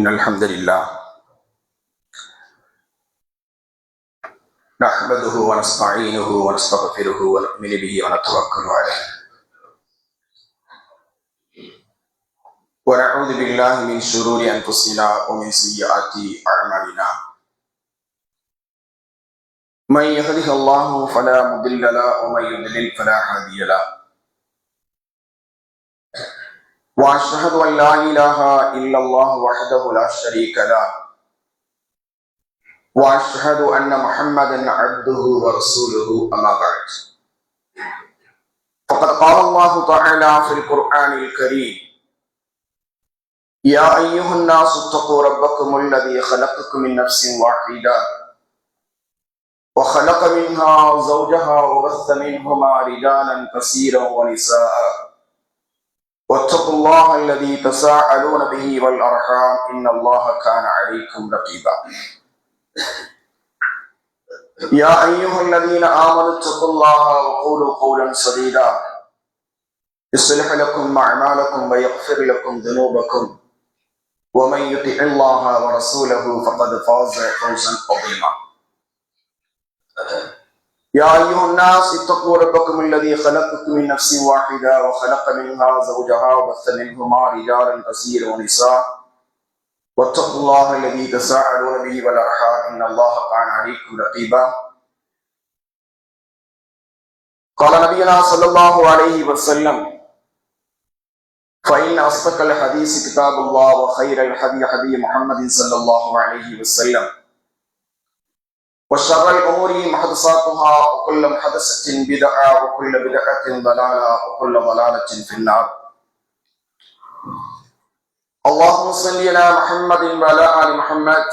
إن الحمد لله نحمده ونستعينه ونستغفره ونؤمن به ونتوكل عليه ونعوذ بالله من شرور أنفسنا ومن سيئات أعمالنا من يهده الله فلا مضل له ومن يضلل فلا هادي له وأشهد أن لا إله إلا الله وحده لا شريك له وأشهد أن محمدا عبده ورسوله أما بعد فقد قال الله تعالى في القرآن الكريم يا أيها الناس اتقوا ربكم الذي خلقكم من نفس واحدة وخلق منها زوجها وبث منهما رجالا كثيرا ونساء واتقوا الله الذي تساءلون به والأرحام إن الله كان عليكم رقيبا يا أيها الذين آمنوا اتقوا الله وقولوا قولا سديدا يصلح لكم أعمالكم ويغفر لكم ذنوبكم ومن يطع الله ورسوله فقد فاز فوزا عظيما يا أيها الناس اتقوا ربكم الذي خلقكم من نفس واحدة وخلق منها زوجها وبث منهما رجالا كثيرا ونساء واتقوا الله الذي تساءلون به والأرحام إن الله كان عليكم رقيبا قال نبينا صلى الله عليه وسلم فإن أصدق الحديث كتاب الله وخير الهدي هدي محمد صلى الله عليه وسلم وشر الأمور محدثاتها وكل محدثة بدعة وكل بدعة ضلالة وكل ضلالة في النار اللهم صل على محمد وعلى آل محمد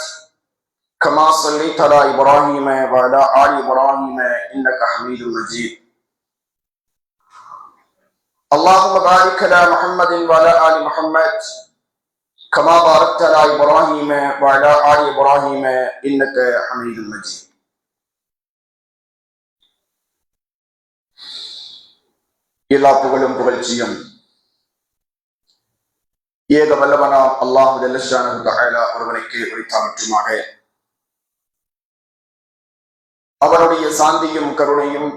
كما صليت على إبراهيم وعلى آل إبراهيم إنك حميد مجيد اللهم بارك على محمد وعلى آل محمد كما باركت على إبراهيم وعلى آل إبراهيم إنك حميد مجيد எல்லா புகழும் புகழ்ச்சியும் ஏக வல்லவனாம் அல்லாஹ் ஜல்லஷானஹு தஆலா ஒருவனுக்கு உரித்தாகட்டுமாக. அவனுடைய சாந்தியும் கருணையும்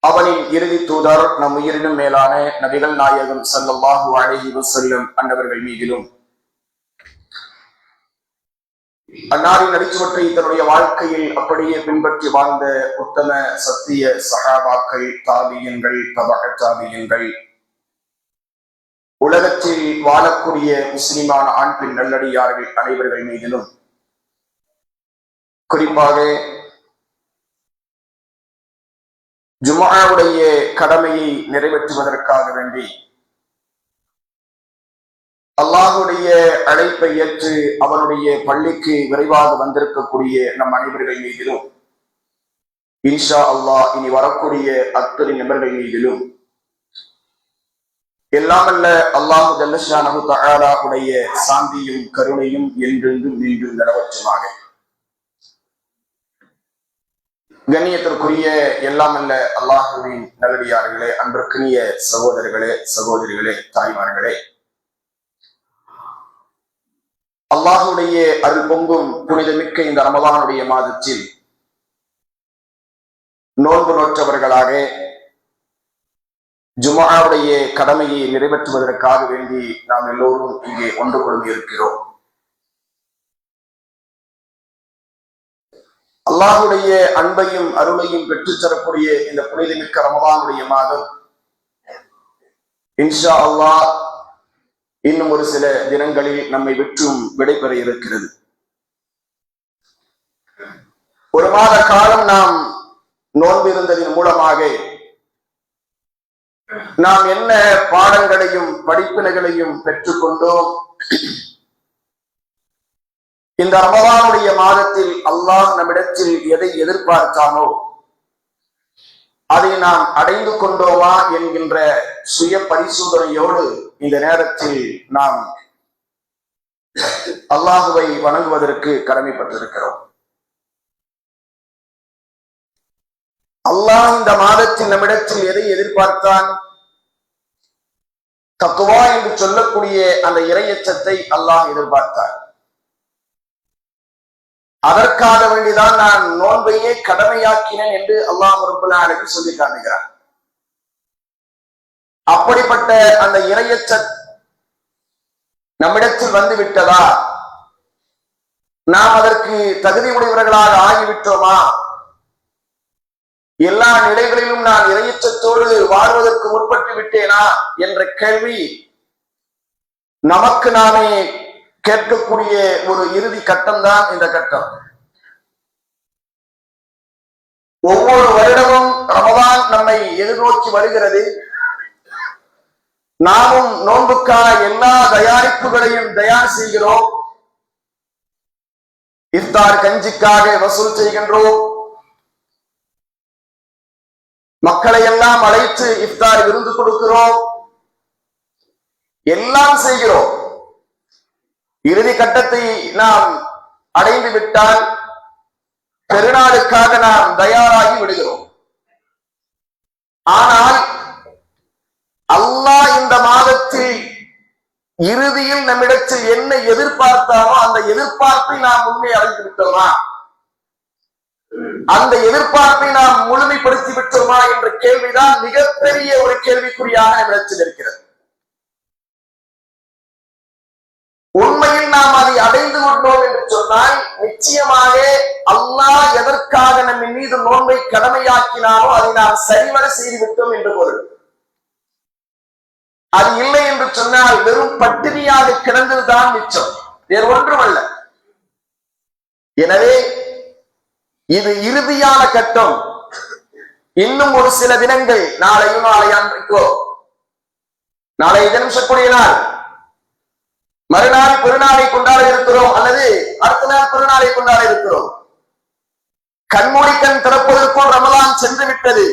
அவனின் இறுதி தூதர் நம் உயிரினும் மேலான நபிகள் நாயகம் ஸல்லல்லாஹு அலைஹி வஸல்லம் அன்னவர்கள் மீதிலும் அன்னாரின் அடிச்சுவற்றை தன்னுடைய வாழ்க்கையில் அப்படியே பின்பற்றி வாழ்ந்த உத்தம சத்திய சஹாபாக்கள், தாபியங்கள், தபஅ தாபியங்கள், உலகத்தில் வாழக்கூடிய முஸ்லிமான ஆண் பெண் நல்லடியார்கள் அனைவர்கள் மீதிலும் குறிப்பாக ஜும்ஆவுடைய கடமையை நிறைவேற்றுவதற்காக வேண்டி அல்லாஹுடைய அழைப்பை ஏற்று அவனுடைய பள்ளிக்கு விரைவாக வந்திருக்கக்கூடிய நம் அனைவர்கள் மீதிலும் இன்ஷா அல்லாஹ் இனி வரக்கூடிய அத்தனை நபர்கள் மீதிலும் எல்லாமல்ல அல்லாஹ் ஜல்லஷானஹு தஆலா உடைய சாந்தியும் கருணையும் என்றென்றும் மீண்டும் நிலவற்றுமாக. கண்ணியத்திற்குரிய எல்லாமல்ல அல்லாஹுவின் நல்லடியார்களே, அன்பிற்கினிய சகோதரர்களே, சகோதரிகளே, தாய்மார்களே, அல்லாஹுடைய அருள் பொங்கும் புனிதமிக்க இந்த ரமலானுடைய மாதத்தில் நோன்பு நோற்றவர்களாக ஜும்ஆவுடைய கடமையை நிறைவேற்றுவதற்காக வேண்டி நாம் எல்லோரும் இங்கே ஒன்று கொண்டு இருக்கிறோம். அல்லாஹுடைய அன்பையும் அருளையும் பெற்றுத் தரக்கூடிய இந்த புனிதமிக்க ரமலானுடைய மாதம் இன்ஷா அல்லாஹ் இன்னும் ஒரு சில தினங்களில் நம்மை விற்றும் விடைபெற இருக்கிறது. ஒரு மாத காலம் நாம் நோன்பிருந்ததின் மூலமாக நாம் என்ன பாடங்களையும் படிப்பினைகளையும் பெற்றுக்கொண்டோம். இந்த ரமலானுடைய மாதத்தில் அல்லாஹ் நம்மிடத்தில் எதை எதிர்பார்த்தானோ அதை நாம் அடைந்து கொண்டோமா என்கின்ற சுய பரிசோதனையோடு இந்த நேரத்தில் நாம் அல்லாஹுவை வணங்குவதற்கு கடமைப்பட்டிருக்கிறோம். அல்லாஹ் இந்த மாதத்தில் நம்மிடத்தில் எதை எதிர்பார்த்தான், தக்வா என்று சொல்லக்கூடிய அந்த இறையச்சத்தை அல்லாஹ் எதிர்பார்த்தார். அதற்காக வேண்டிதான் நான் நோன்பையே கடமையாக்கினேன் என்று அல்லாஹ் ரப்பல் ஆலமீன் சொல்லி காட்டுகிறார். அப்படிப்பட்ட அந்த இறையச்ச நம்மிடத்தில் வந்து விட்டதா? நாம் அதற்கு தகுதி உடையவர்களாக ஆகிவிட்டோமா? எல்லா நிலைகளிலும் நான் இறையச்சத்தோடு வாழ்வதற்கு முற்பட்டு விட்டேனா என்ற கேள்வி நமக்கு நாமே கேட்கக்கூடிய ஒரு இறுதி கட்டம் தான் இந்த கட்டம். ஒவ்வொரு வருடமும் ரமதான் நம்மை எதிர்நோக்கி வருகிறது. நாமும் நோன்புக்கான எல்லா தயாரிப்புகளையும் தயார் செய்கிறோம். இஃப்தார் கஞ்சிக்காக வசூல் செய்கின்றோம். மக்களை எல்லாம் அழைத்து இஃப்தார் விருந்து கொடுக்கிறோம். எல்லாம் செய்கிறோம். இறுதி கட்டத்தை நாம் அடைந்து விட்டால் பெருநாளுக்காக நாம் தயாராகி விடுகிறோம். ஆனால் அல்லாஹ் இந்த மாதத்தில் இறுதியில் நம்மிடத்தில் என்ன எதிர்பார்த்தாரோ அந்த எதிர்பார்ப்பை நாம் முன்னே அடைந்து விட்டோமா? அந்த எதிர்பார்ப்பை நாம் முழுமைப்படுத்தி விட்டோமா என்ற கேள்விதான் மிகப்பெரிய ஒரு கேள்விக்குறியாக நம்மிடத்தில் இருக்கிறது. உண்மையில் நாம் அதை அடைந்து விட்டோம் என்று சொன்னால் நிச்சயமாக அல்லாஹ் எதற்காக நம்ம மீது நோன்பை கடமையாக்கினாரோ அதை நாம் சரிவர செய்து விட்டோம் என்று பொருள். அது இல்லை என்று சொன்னால் வெறும் பட்டினியாக கிடந்ததுதான் மிச்சம், வேறு ஒன்றுமல்ல. எனவே இது இறுதியான கட்டம். இன்னும் ஒரு சில தினங்கள், நாளையும் நாளையோ நாளை தினம் சொல்லக்கூடிய நாள், மறுநாள் பெருநாளை கொண்டாட இருக்கிறோம், அல்லது அடுத்த நாள் பெருநாளை கொண்டாட இருக்கிறோம். கண்மூடி கண் திறப்பதற்குள் ரமலான் சென்று விட்டது.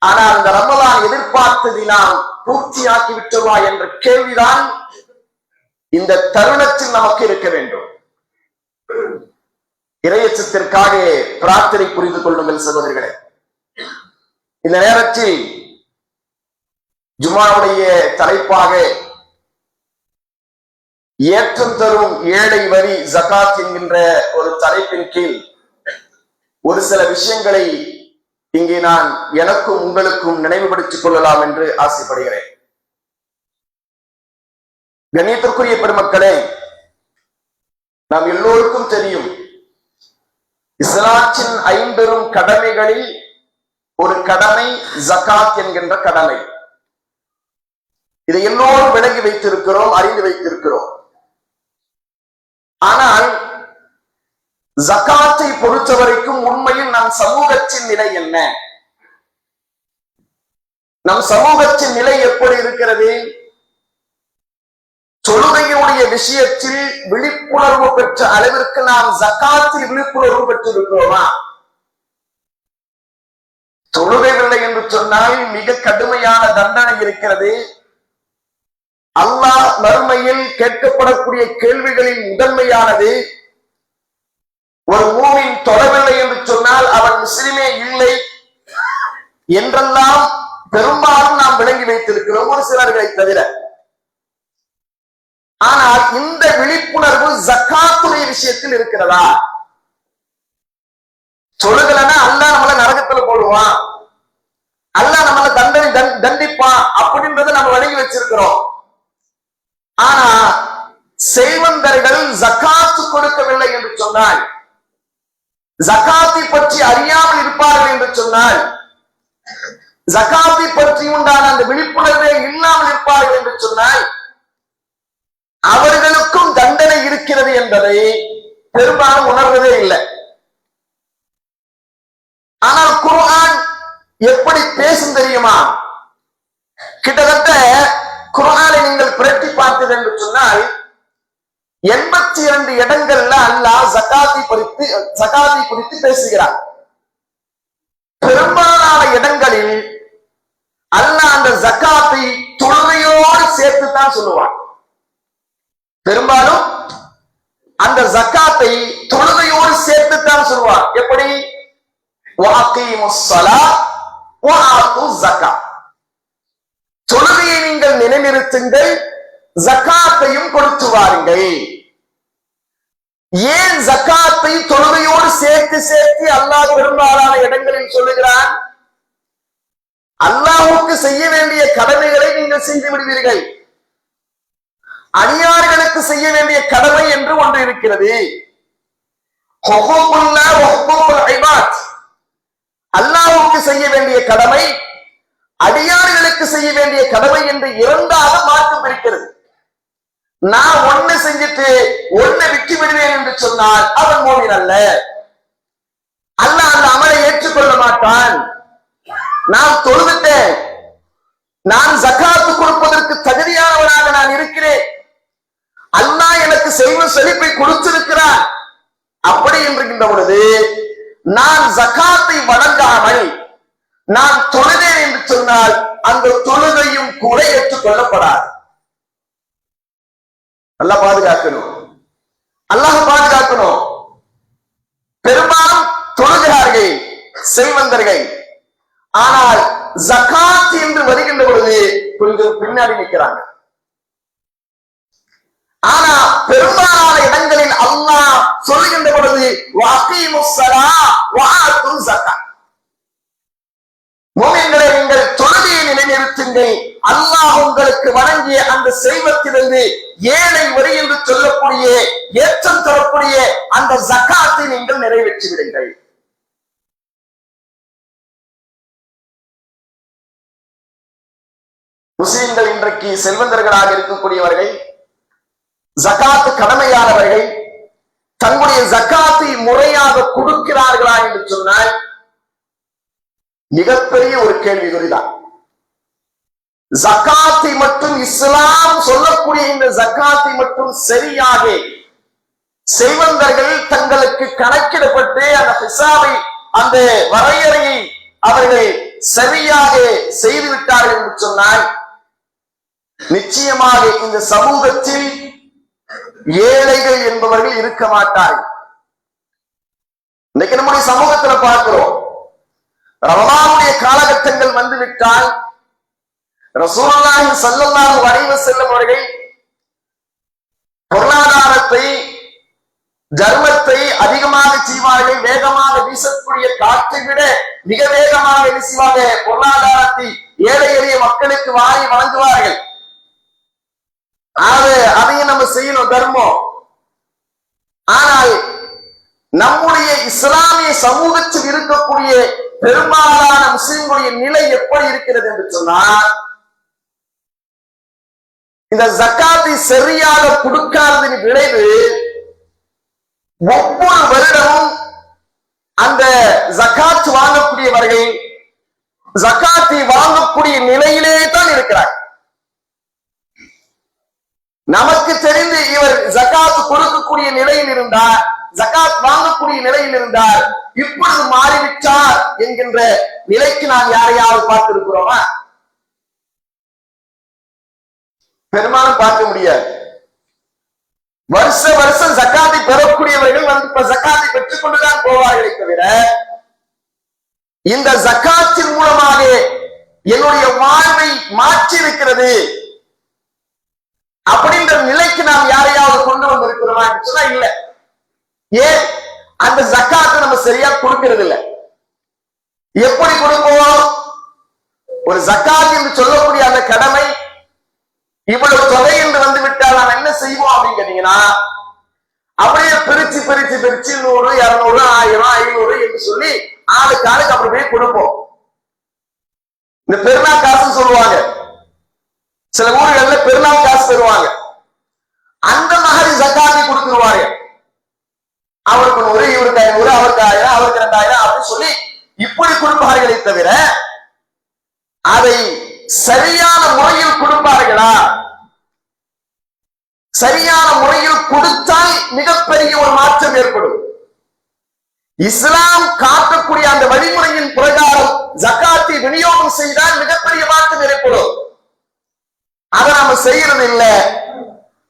ஆனால் அந்த ரமலான் எதிர்பார்த்ததை நாம் பூர்த்தியாக்கி விட்டோமா என்ற கேள்விதான் இந்த தருணத்தில் நமக்கு இருக்க வேண்டும். இறையச்சத்திற்காக பிரார்த்தனை புரிந்து கொள்ளுங்கள் சகோதரிகளே. இந்த நேரத்தில் ஜுமாவுடைய தலைப்பாக ஏற்றம் தரும் ஏழை வரி ஜகாத் என்கின்ற ஒரு தலைப்பின் கீழ் ஒரு சில விஷயங்களை இங்கே நான் எனக்கும் உங்களுக்கும் நினைவுபடுத்திக் கொள்ளலாம் என்று ஆசைப்படுகிறேன். கண்ணியத்திற்குரிய பெருமக்களே, நாம் எல்லோருக்கும் தெரியும், இஸ்லாத்தின் ஐம்பெரும் கடமைகளில் ஒரு கடமை ஜகாத் என்கின்ற கடமை. இதை எல்லோரும் விளங்கி வைத்திருக்கிறோம், அறிந்து வைத்திருக்கிறோம். ஆனால் ஜகாத்தை பொறுத்தவரைக்கும் உண்மையில் நம் சமூகத்தின் நிலை என்ன? நம் சமூகத்தின் நிலை எப்படி இருக்கிறது? தொழுகையுடைய விஷயத்தில் விழிப்புணர்வு பெற்ற அளவிற்கு நாம் ஜகாத்தில் விழிப்புணர்வு பெற்றிருக்கிறோமா? தொழுகைவில்லை என்று சொன்னால் மிக கடுமையான தண்டனை இருக்கிறது. அல்லாஹ் மறுமையில் கேட்கப்படக்கூடிய கேள்விகளின் முதன்மையானது, ஒரு மூமின் தொழவில்லை என்று சொன்னால் அவன் முஸ்லிமே இல்லை என்றெல்லாம் பெரும்பாலும் நாம் விளங்கி வைத்திருக்கிறோம், ஒரு சிலர்களை தவிர. ஆனால் இந்த விழிப்புணர்வு ஜகாத்துடைய விஷயத்தில் இருக்கிறதா? தொழுகலன்னா அல்லாஹ் நம்மள நரகத்துல போடுவான், அல்லாஹ் நம்மள தண்டிப்பான் அப்படின்றத நம்ம விளங்கி வச்சிருக்கிறோம். ஆனா செல்வந்தர்கள் ஜகாத்து கொடுக்கவில்லை என்று சொன்னால், ஜகாத்தை பற்றி அறியாமல் இருப்பார்கள் என்று சொன்னால், ஜகாத்தை பற்றி உண்டான அந்த விழிப்புணர்வே இல்லாமல் இருப்பார்கள் என்று சொன்னால், அவர்களுக்கும் தண்டனை இருக்கிறது என்பதை பெரும்பாலும் உணர்வதே இல்லை. ஆனால் குர்ஆன் எப்படி பேசும் தெரியுமா? கிட்டத்தட்ட குர்ஆனை நீங்கள் புரட்டி பார்த்தது என்று சொன்னால் 82 இடங்கள்ல அல்லாஹ் ஜகாத்தை குறித்து பேசுகிறார். பெரும்பாலான இடங்களில் அல்லாஹ் அந்த ஜகாத்தை தொழுகையோடு சேர்த்துத்தான் சொல்லுவான். பெரும்பாலும் அந்த ஜகாத்தை தொழுகையோடு சேர்த்துத்தான் சொல்லுவான். எப்படி? வஅகீமுஸ் ஸலாத் வஆத்து ஸகாத். தொழுகையை நீங்கள் நிலைநிறுத்துங்கள், ஜகாத்தையும் கொடுத்து வாருங்கள். ஏன் ஜகாத்தை தொழுகையோடு சேர்த்து சேர்த்து அல்லாஹ் பெரும்பாலான இடங்களில் சொல்லுகிறான்? அல்லாஹ்வுக்கு செய்ய வேண்டிய கடமைகளை நீங்கள் செய்து விடுவீர்கள். அடியார்களுக்கு செய்ய வேண்டிய கடமை என்று ஒன்று இருக்கிறது. அல்லாஹ்வுக்கு செய்ய வேண்டிய கடமை, அடியார்களுக்கு செய்ய வேண்டிய கடமை என்று இரண்டாக மாற்றம் இருக்கிறது. நான் ஒண்ணு செஞ்சுட்டு ஒண்ணு விட்டு விடுவேன் என்று சொன்னால் அவன் மோமின் அல்ல. அல்லாஹ் அந்த அமலை ஏற்றுக்கொள்ள மாட்டான். நான் தொழுதுட்டேன், நான் ஜகாத்து கொடுப்பதற்கு தகுதியானவனாக நான் இருக்கிறேன், அல்லாஹ் எனக்கு செல்வ செழிப்பை கொடுத்திருக்கிறான், அப்படி என்கின்ற பொழுது நான் ஜகாத்தை வழங்காமல் நான் தொழுதேன் என்று சொன்னால் அந்த தொழுகையும் கூட ஏற்றுக்கொள்ளப்படாது. அல்லாஹ் பாதுகாக்கணும், அல்லாஹ் பாதுகாக்கணும். பெரும்பாலும் தொழுகிறார்கள் செல்வந்தர்கள், ஆனால் ஜகாத் என்று வருகின்ற பொழுது கொஞ்சம் பின்னாடி நிற்கிறாங்க. ஆனா பெரும்பாலான இடங்களில் அல்லாஹ் சொல்லுகின்ற பொழுது முஃமின்களே, நீங்கள் தொழுகையை நிலைநிறுத்துங்கள், அல்லாஹ் உங்களுக்கு வழங்கிய அந்த செல்வத்திலிருந்து ஏழை வரி என்று சொல்லக்கூடிய ஏற்றம் தரக்கூடிய அந்த ஜகாத்தை நீங்கள் நிறைவேற்றி விடுங்கள். முஸ்லிம்கள் இன்றைக்கு செல்வந்தர்களாக இருக்கக்கூடியவர்கள், ஜகாத்து கடமையானவர்கள், தங்களுடைய ஜகாத்தை முறையாக கொடுக்கிறார்களா என்று சொன்னால் மிகப்பெரிய ஒரு கேள்விக்குறிதான். ஜகாத்தை மட்டும் இஸ்லாம் சொல்லக்கூடிய இந்த ஜகாத்தை மட்டும் சரியாக செல்வந்தர்கள் தங்களுக்கு கணக்கிடப்பட்டு அந்த ஹிசாபை, அந்த வரையறையை அவர்கள் சரியாக செய்துவிட்டார்கள் என்று சொன்னால் நிச்சயமாக இந்த சமூகத்தில் ஏழைகள் என்பவர்கள் இருக்க மாட்டார்கள். இன்னைக்கு நம்முடைய சமூகத்துல பார்க்கிறோம், ரமலானுடைய காலகட்டங்கள் வந்துவிட்டால் ரசூலுல்லாஹி ஸல்லல்லாஹு அலைஹி வஸல்லம் அவர்கள் பொருளாதாரத்தை, தர்மத்தை அதிகமாக செய்வார்கள். வேகமாக வீசக்கூடிய காற்றை விட மிக வேகமாக வீசுவாங்க. பொருளாதாரத்தை ஏழை எளிய மக்களுக்கு வாரி வழங்குவார்கள். அதையும் நம்ம செய்யணும், தர்மம். ஆனால் நம்முடைய இஸ்லாமிய சமூகத்தில் இருக்கக்கூடிய பெரும்பாலான முஸ்லிம்களுடைய நிலை எப்படி இருக்கிறது என்று சொன்னால், இந்த ஜகாத்தை சரியாக கொடுக்காததின் விளைவு ஒவ்வொரு வருடமும் அந்த ஜகாத் வாங்கக்கூடியவர்கள் ஜகாத்தை வாங்கக்கூடிய நிலையிலே தான் இருக்கிறார். நமக்கு தெரிந்து இவர் ஜகாத் கொடுக்கக்கூடிய நிலையில் இருந்தார், ஜகாத் வாங்கக்கூடிய நிலையில் இருந்தார், இப்பொழுது மாறிவிட்டார் என்கின்ற நிலைக்கு நாம் யாரையாவது பார்த்திருக்கிறோமா? பெரும்பாலும் பார்க்க முடியாது. வருஷ வருஷம் ஜகாத்தை பெறக்கூடியவர்கள் வந்து இப்ப ஜகாத்தை பெற்றுக் கொண்டுதான் போவார்களே தவிர, இந்த ஜகாத்தின் மூலமாக என்னுடைய வாழ்வை மாற்றி இருக்கிறது அப்படின்ற நிலைக்கு நாம் யாரையாவது கொண்டு வந்திருக்கிறோமா சொன்னா இல்ல. ஏன்? அந்த ஜகாத்தை நம்ம சரியா கொடுக்கிறது இல்லை. எப்படி கொடுப்போம்? ஒரு ஜகாத் என்று சொல்லக்கூடிய அந்த கடமை இவ்வளவு தொகை என்று வந்து விட்டால் நாம் என்ன செய்வோம் அப்படின்னு கேட்டீங்கன்னா, அப்படியே பிரிச்சு பிரிச்சு பிரிச்சு 100, 200, 1000, 500 என்று சொல்லி ஆளுக்கு ஆளுக்கு அப்படி போய் கொடுப்போம். இந்த பெருநாள் காசுன்னு சொல்லுவாங்க, சில ஊர்கள்ல பெருநாள் காசு தருவாங்க. அந்த மாதிரி ஜகாத்தை கொடுத்துருவாங்க. அவருக்கு 100, இவருக்கு 500, அவருக்கு 1000, அவருக்கு 2000 அப்படின்னு சொல்லி இப்படி கொடுப்பார்களே தவிர அதை சரியான முறையில் கொடுப்பார்களா? சரியான முறையில் கொடுத்தால் மிகப்பெரிய ஒரு மாற்றம் ஏற்படும். இஸ்லாம் காட்டக்கூடிய அந்த வழிமுறையின் பிரகாரம் ஜகாத்தை விநியோகம் செய்தால் மிகப்பெரிய மாற்றம் ஏற்படும். அதை நாம செய்யறது இல்லை,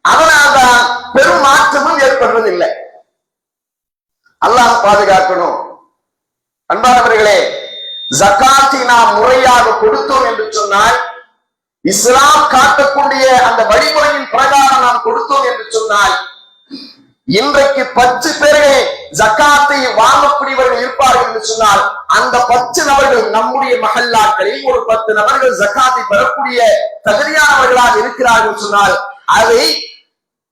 அதனால்தான் பெரும் மாற்றமும் ஏற்படுறது இல்லை. அல்லாஹ் பாதுகாக்கணும். அன்பானவர்களே, ஜகாத்தை நாம் முறையாக கொடுத்தோம் என்று சொன்னால் இஸ்லாம் காட்டக்கூடிய அந்த வழிமுறையின் பிரகாரம் நாம் கொடுத்தோம் என்று சொன்னால், இன்றைக்கு 10 பேரே ஜக்காத்தை வாங்கக்கூடியவர்கள் இருப்பார்கள் என்று சொன்னால், அந்த 10 நபர்கள் நம்முடைய மஹல்லாக்களில் ஒரு 10 நபர்கள் ஜக்காத்தை பெறக்கூடிய தகுதியானவர்களாக இருக்கிறார்கள் சொன்னால், அதை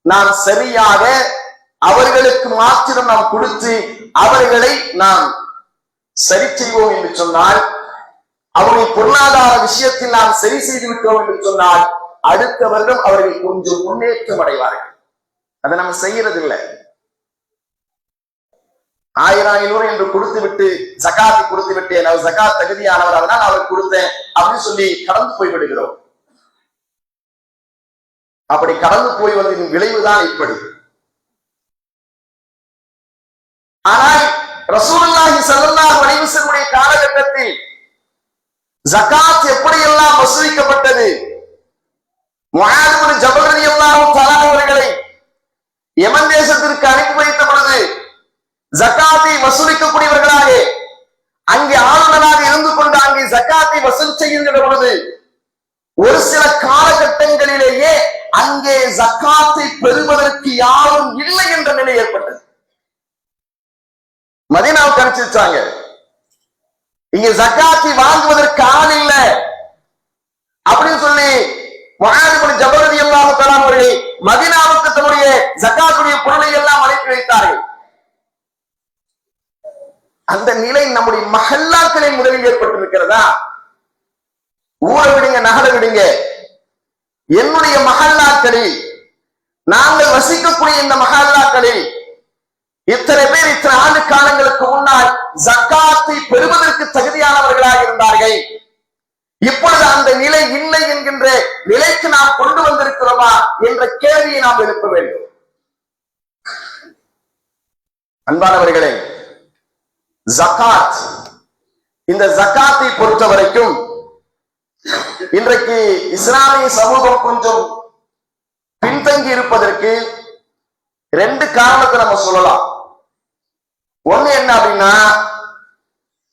நாம் சரியாக அவர்களுக்கு மாத்திரம் நாம் கொடுத்து அவர்களை நாம் சரி செய்வோம் என்று சொன்னால், அவருடைய பொருளாதார விஷயத்தில் நாம் சரி செய்து விட்டோம் என்று சொன்னால், அடுத்த வருடம் அவர்கள் கொஞ்சம் முன்னேற்றம் அடைவார்கள். அதை நம்ம செய்யறது இல்லை. 1000-500 என்று கொடுத்து விட்டு ஜகாத்தை கொடுத்து விட்டேன், அவர் ஜகாத் தகுதியானவர், அதனால் அவர் கொடுத்தேன் அப்படின்னு சொல்லி கடந்து போய் விடுகிறோம். அப்படி கடந்து போய் வந்ததின் விளைவுதான் இப்படி. ஆனால் ரசூலுல்லாஹி ஸல்லல்லாஹு அலைஹி வஸல்லம் காலகட்டத்தில் ஜகாத் எப்படியெல்லாம் வசூலிக்கப்பட்டது, முஆத் இப்னு ஜபல் ரலியல்லாஹு தஆலா அவர்களை யமன் தேசத்திற்கு அனுப்பி வைத்த பொழுது ஜகாத்தை வசூலிக்கக்கூடியவர்களாக அங்கே ஆளுநராக இருந்து கொண்டு அங்கே ஜகாத்தை வசூல் செய்கின்ற பொழுது ஒரு சில காலகட்டங்களிலேயே அங்கே ஜகாத்தை பெறுவதற்கு யாரும் இல்லை என்ற நிலை ஏற்பட்டது. மதீனாவுக்கு அனுப்பிச்சாங்க, இங்க ஜக்காத்தை வாங்குவதற்கு ஆள் இல்ல அப்படின்னு சொல்லி முஆத் இப்னு ஜபல் ரலியல்லாஹு தஆலா அவர்கள் மதீனாவுக்கு தன்னுடைய ஜக்காத்துடைய பொருளை எல்லாம் அனுப்பி வைத்தார்கள். அந்த நிலை நம்முடைய மஹல்லாக்களில் முதலில் ஏற்பட்டிருக்கிறதா? ஊரை விடுங்க, நகர விடுங்க, என்னுடைய மஹல்லாக்களில், நாங்கள் வசிக்கக்கூடிய இந்த மஹல்லாக்களில் இத்தனை பேர் இத்தனை ஆண்டு காலங்களுக்கு முன்னால் ஜக்காத்தை பெறுவதற்கு தகுதியானவர்களாக இருந்தார்கள். இப்பொழுது அந்த நிலை இல்லை என்கின்ற நிலைக்கு நாம் கொண்டு வந்திருக்கிறோமா என்ற கேள்வியை நாம் எழுப்ப வேண்டும். அன்பானவர்களே, ஜகாத், இந்த ஜகாத்தை பொறுத்த வரைக்கும் இன்றைக்கு இஸ்லாமிய சமூகம் கொஞ்சம் பின்தங்கி இருப்பதற்கு 2 காரணத்தை நம்ம சொல்லலாம். ஒண்ணு என்ன அப்படின்னா,